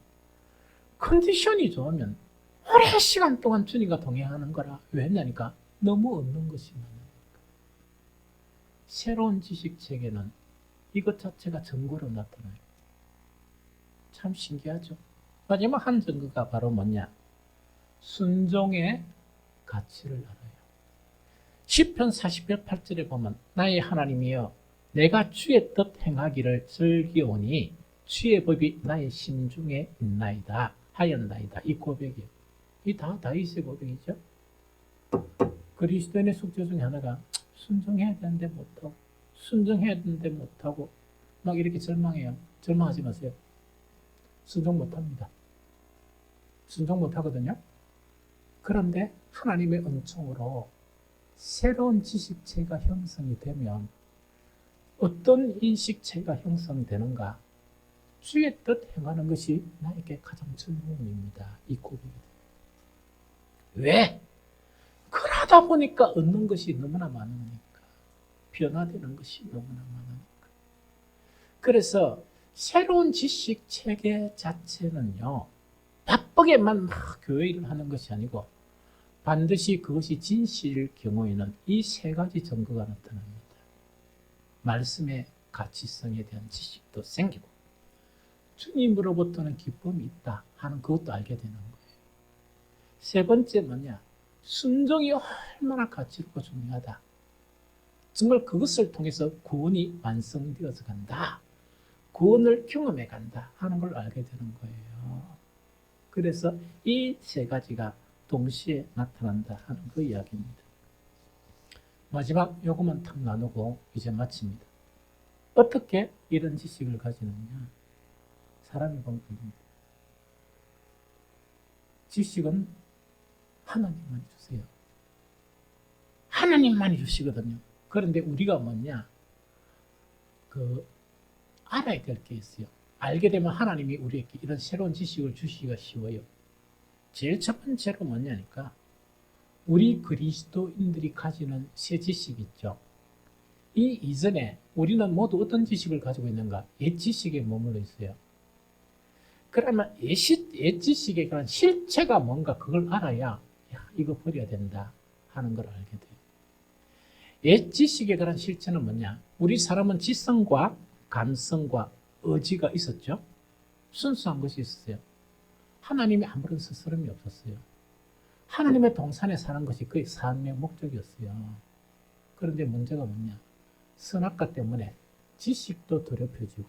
컨디션이 좋으면 오랜 시간 동안 주님과 동행하는 거라. 왜냐니까 너무 얻는 것이 많으니까. 새로운 지식체계는 이것 자체가 증거로 나타나요. 참 신기하죠. 마지막 한 증거가 바로 뭐냐? 순종의 가치를 알아요. 시편 48절에 보면 나의 하나님이여 내가 주의 뜻 행하기를 즐기오니 주의 법이 나의 심중에 있나이다 하였나이다. 이 고백이에요. 이 다 다윗의 고백이죠. 그리스도인의 숙제 중에 하나가 순종해야 되는데 못하고 순종해야 되는데 못하고 막 이렇게 절망해요. 절망하지 마세요. 순종 못합니다. 순종 못하거든요. 그런데 하나님의 은총으로 새로운 지식체가 형성이 되면 어떤 인식체가 형성이 되는가? 주의 뜻 행하는 것이 나에게 가장 즐거움입니다. 이 고백이. 왜? 그러다 보니까 얻는 것이 너무나 많으니까. 변화되는 것이 너무나 많으니까. 그래서 새로운 지식체계 자체는요. 바쁘게만 막 교회 일을 하는 것이 아니고 반드시 그것이 진실일 경우에는 이 세 가지 증거가 나타납니다. 말씀의 가치성에 대한 지식도 생기고 주님으로부터는 기쁨이 있다 하는 그것도 알게 되는 거예요. 세 번째 뭐냐? 순종이 얼마나 가치롭고 중요하다. 정말 그것을 통해서 구원이 완성되어서 간다. 구원을 경험해 간다 하는 걸 알게 되는 거예요. 그래서 이 세 가지가 동시에 나타난다 하는 그 이야기입니다. 마지막 요것만 탁 나누고 이제 마칩니다. 어떻게 이런 지식을 가지느냐? 사람이 보면 됩니다. 지식은 하나님만이 주세요. 하나님만이 주시거든요. 그런데 우리가 뭐냐? 알아야 될 게 있어요. 알게 되면 하나님이 우리에게 이런 새로운 지식을 주시기가 쉬워요. 제일 첫 번째로 뭐냐니까 우리 그리스도인들이 가지는 새 지식이 있죠. 이 이전에 우리는 모두 어떤 지식을 가지고 있는가? 옛 지식에 머물러 있어요. 그러면 옛 지식에 관한 실체가 뭔가 그걸 알아야 이거 버려야 된다 하는 걸 알게 돼요. 옛 지식에 관한 실체는 뭐냐? 우리 사람은 지성과 감성과 의지가 있었죠. 순수한 것이 있었어요. 하나님이 아무런 스스럼이 없었어요. 하나님의 동산에 사는 것이 그의 삶의 목적이었어요. 그런데 문제가 뭐냐? 선악과 때문에 지식도 더럽혀지고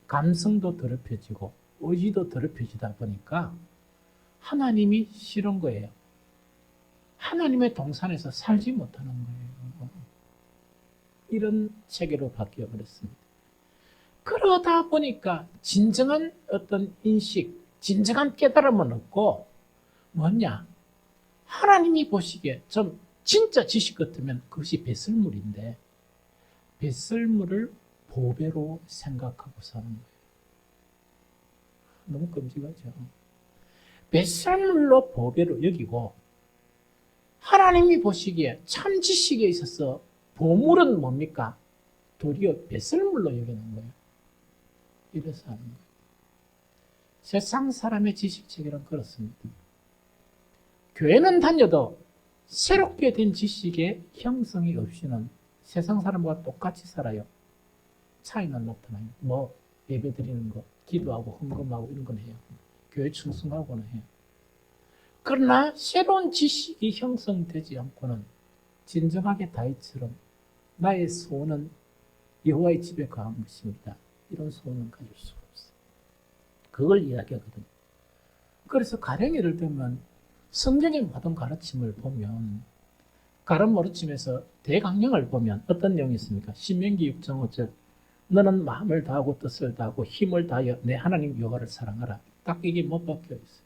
감성도 더럽혀지고 의지도 더럽혀지다 보니까 하나님이 싫은 거예요. 하나님의 동산에서 살지 못하는 거예요. 이런 체계로 바뀌어버렸습니다. 그러다 보니까 진정한 어떤 인식, 진정한 깨달음은 없고 뭐냐? 하나님이 보시기에 좀 진짜 지식 같으면 그것이 배설물인데 배설물을 보배로 생각하고 사는 거예요. 너무 끔찍하죠. 배설물로 보배로 여기고 하나님이 보시기에 참 지식에 있어서 보물은 뭡니까? 도리어 배설물로 여기는 거예요. 이래서 하는 거예요. 세상 사람의 지식체계는 그렇습니다. 교회는 다녀도 새롭게 된 지식의 형성이 없이는 세상 사람과 똑같이 살아요. 차이는 나타나요. 뭐 예배 드리는 거, 기도하고 헌금하고 이런 건 해요. 교회 충성하고는 해요. 그러나 새로운 지식이 형성되지 않고는 진정하게 다윗처럼 나의 소원은 여호와의 집에 거한 것입니다. 이런 소원은 가질 수가 없어요. 그걸 이야기하거든요. 그래서 가령 예를 들면 성경의 모든 가르침을 보면 가름 가르침에서 대강령을 보면 어떤 내용이 있습니까? 신명기 6장 5절 너는 마음을 다하고 뜻을 다하고 힘을 다하여 내 하나님 여호와를 사랑하라. 딱 이게 못 박혀 있어요.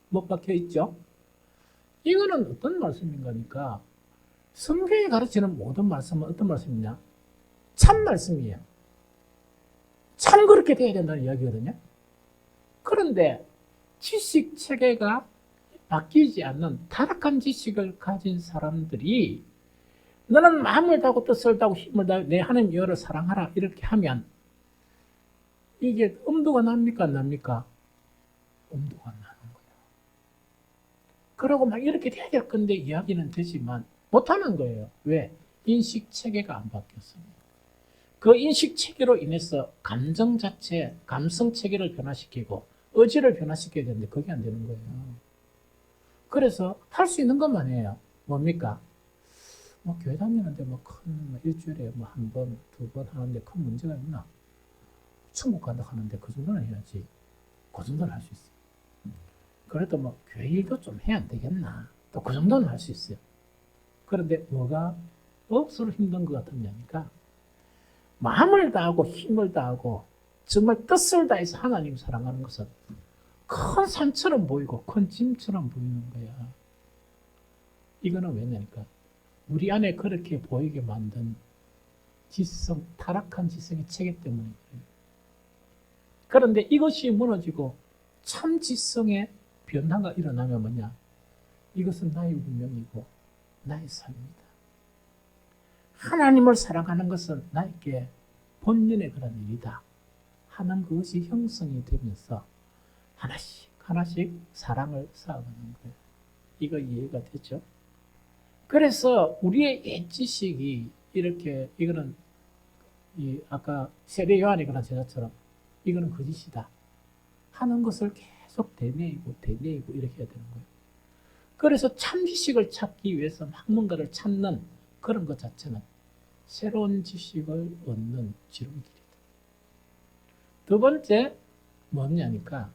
못 박혀 있죠? 이거는 어떤 말씀인가니까 성경이 가르치는 모든 말씀은 어떤 말씀이냐? 참 말씀이에요. 참 그렇게 돼야 된다는 이야기거든요. 그런데 지식 체계가 바뀌지 않는 타락한 지식을 가진 사람들이 너는 마음을 다하고 뜻을 다하고 힘을 다하고 내 하나님 여호와를 사랑하라 이렇게 하면 이게 엄두가 납니까 안 납니까? 엄두가 나는 거예요. 그러고 막 이렇게 돼야 될 건데 이야기는 되지만 못하는 거예요. 왜? 인식 체계가 안 바뀌었습니다. 그 인식 체계로 인해서 감정 자체, 감성 체계를 변화시키고 의지를 변화시켜야 되는데 그게 안 되는 거예요. 그래서 할 수 있는 것만 해요. 뭡니까? 뭐 교회 다니는데 큰 일주일에 한 번, 두 번 하는데 큰 문제가 있나? 천국 간다 하는데 그 정도는 해야지. 그 정도는 할 수 있어요. 그래도 교회 일도 좀 해야 안 되겠나? 또 그 정도는 할 수 있어요. 그런데 뭐가 억수로 힘든 것 같으냐니까 마음을 다하고 힘을 다하고 정말 뜻을 다해서 하나님 사랑하는 것은 큰 산처럼 보이고 큰 짐처럼 보이는 거야. 이거는 왜냐니까 우리 안에 그렇게 보이게 만든 지성, 타락한 지성의 체계 때문에 그래요. 그런데 이것이 무너지고 참 지성의 변화가 일어나면 뭐냐? 이것은 나의 운명이고 나의 삶이다. 하나님을 사랑하는 것은 나에게 본연의 그런 일이다 하는 것이 형성이 되면서 하나씩 하나씩 사랑을 쌓아가는 거예요. 이거 이해가 되죠? 그래서 우리의 옛 지식이 이렇게 이거는 아까 세례 요한이 그런 제자처럼 이거는 거짓이다 하는 것을 계속 되뇌이고 이렇게 해야 되는 거예요. 그래서 참 지식을 찾기 위해서 학문가를 찾는 그런 것 자체는 새로운 지식을 얻는 지름길이다. 두 번째 뭐냐니까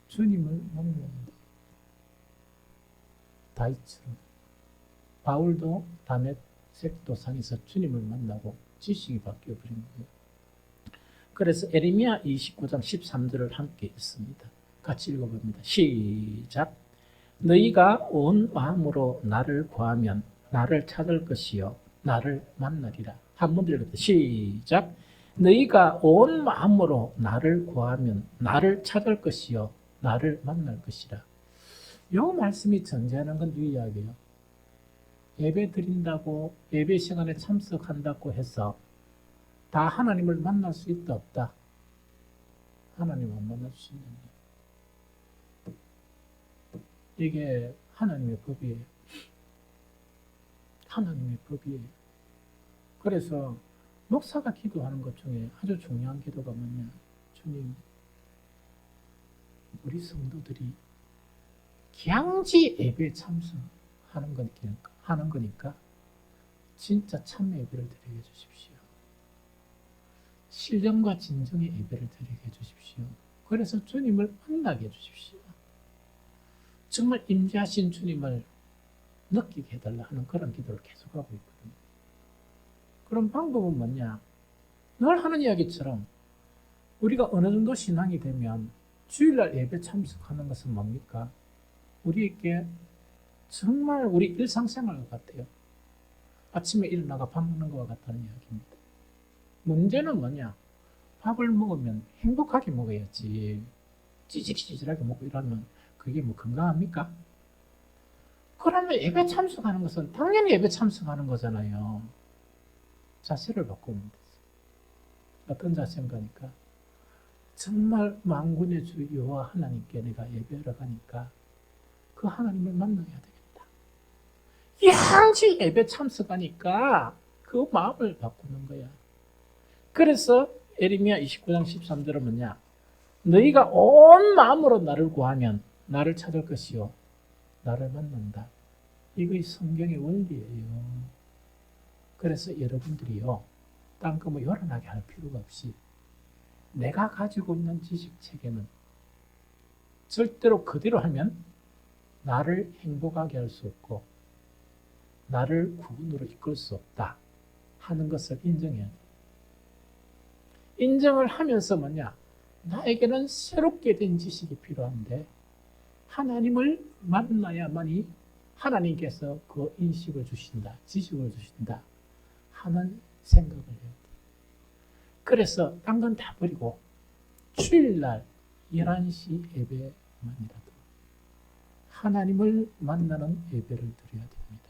주님을 만나야 돼. 다윗처럼 바울도 다메섹 도상에서 주님을 만나고 지식이 바뀌어 버린 거예요. 그래서 에레미야 29장 13절을 함께 읽습니다. 같이 읽어봅니다. 시작. 너희가 온 마음으로 나를 구하면 나를 찾을 것이요 나를 만나리라. 한 번 더 읽읍니다. 시작. 너희가 온 마음으로 나를 구하면 나를 찾을 것이요 나를 만날 것이라. 이 말씀이 전제하는 건 이 이야기예요. 예배 드린다고 예배 시간에 참석한다고 해서 다 하나님을 만날 수 있다 없다? 하나님 안 만날 수 있느냐? 이게 하나님의 법이에요. 하나님의 법이에요. 그래서 목사가 기도하는 것 중에 아주 중요한 기도가 뭐냐? 주님, 우리 성도들이 기양지 예배에 참석하는 거니까 진짜 참 예배를 드리게 해주십시오. 신령과 진정의 예배를 드리게 해주십시오. 그래서 주님을 만나게 해주십시오. 정말 임재하신 주님을 느끼게 해달라 하는 그런 기도를 계속하고 있거든요. 그럼 방법은 뭐냐? 늘 하는 이야기처럼 우리가 어느 정도 신앙이 되면 주일날 예배 참석하는 것은 뭡니까? 우리에게 정말 우리 일상생활 같아요. 아침에 일어나가 밥 먹는 것과 같다는 이야기입니다. 문제는 뭐냐? 밥을 먹으면 행복하게 먹어야지. 찌직찌직하게 먹고 이러면 그게 건강합니까? 그러면 예배 참석하는 것은 당연히 예배 참석하는 거잖아요. 자세를 바꾸면 되죠. 어떤 자세인가니까 정말 만군의 주 여호와 하나님께 내가 예배를 가니까 그 하나님을 만나야 되겠다. 양지 예배 참석하니까 그 마음을 바꾸는 거야. 그래서 에레미야 29장 13절은 뭐냐? 너희가 온 마음으로 나를 구하면 나를 찾을 것이요 나를 만난다. 이것이 성경의 원리예요. 그래서 여러분들이요 딴거 요란하게 할 필요가 없이 내가 가지고 있는 지식 체계는 절대로 그대로 하면 나를 행복하게 할 수 없고 나를 구원으로 이끌 수 없다 하는 것을 인정해야 돼. 인정을 하면서 뭐냐? 나에게는 새롭게 된 지식이 필요한데 하나님을 만나야만이 하나님께서 그 인식을 주신다, 지식을 주신다 하는 생각을 해야 돼. 그래서 딴 건 다 버리고 주일날 11시 예배만이라도 하나님을 만나는 예배를 드려야 됩니다.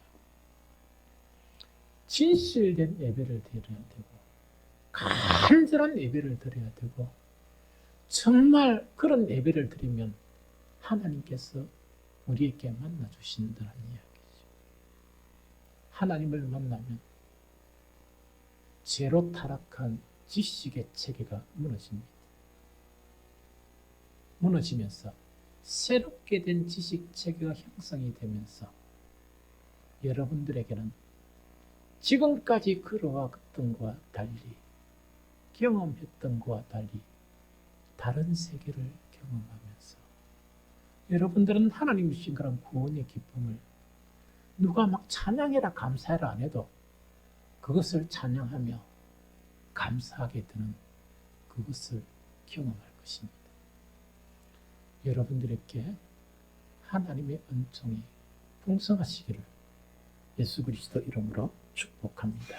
진실된 예배를 드려야 되고 간절한 예배를 드려야 되고 정말 그런 예배를 드리면 하나님께서 우리에게 만나 주신다는 이야기죠. 하나님을 만나면 죄로 타락한 지식의 체계가 무너집니다. 무너지면서 새롭게 된 지식 체계가 형성이 되면서 여러분들에게는 지금까지 걸어왔던 것과 달리 경험했던 것과 달리 다른 세계를 경험하면서 여러분들은 하나님 주신 그런 구원의 기쁨을 누가 막 찬양해라 감사해라 안 해도 그것을 찬양하며 감사하게 되는 그것을 경험할 것입니다. 여러분들에게 하나님의 은총이 풍성하시기를 예수 그리스도 이름으로 축복합니다.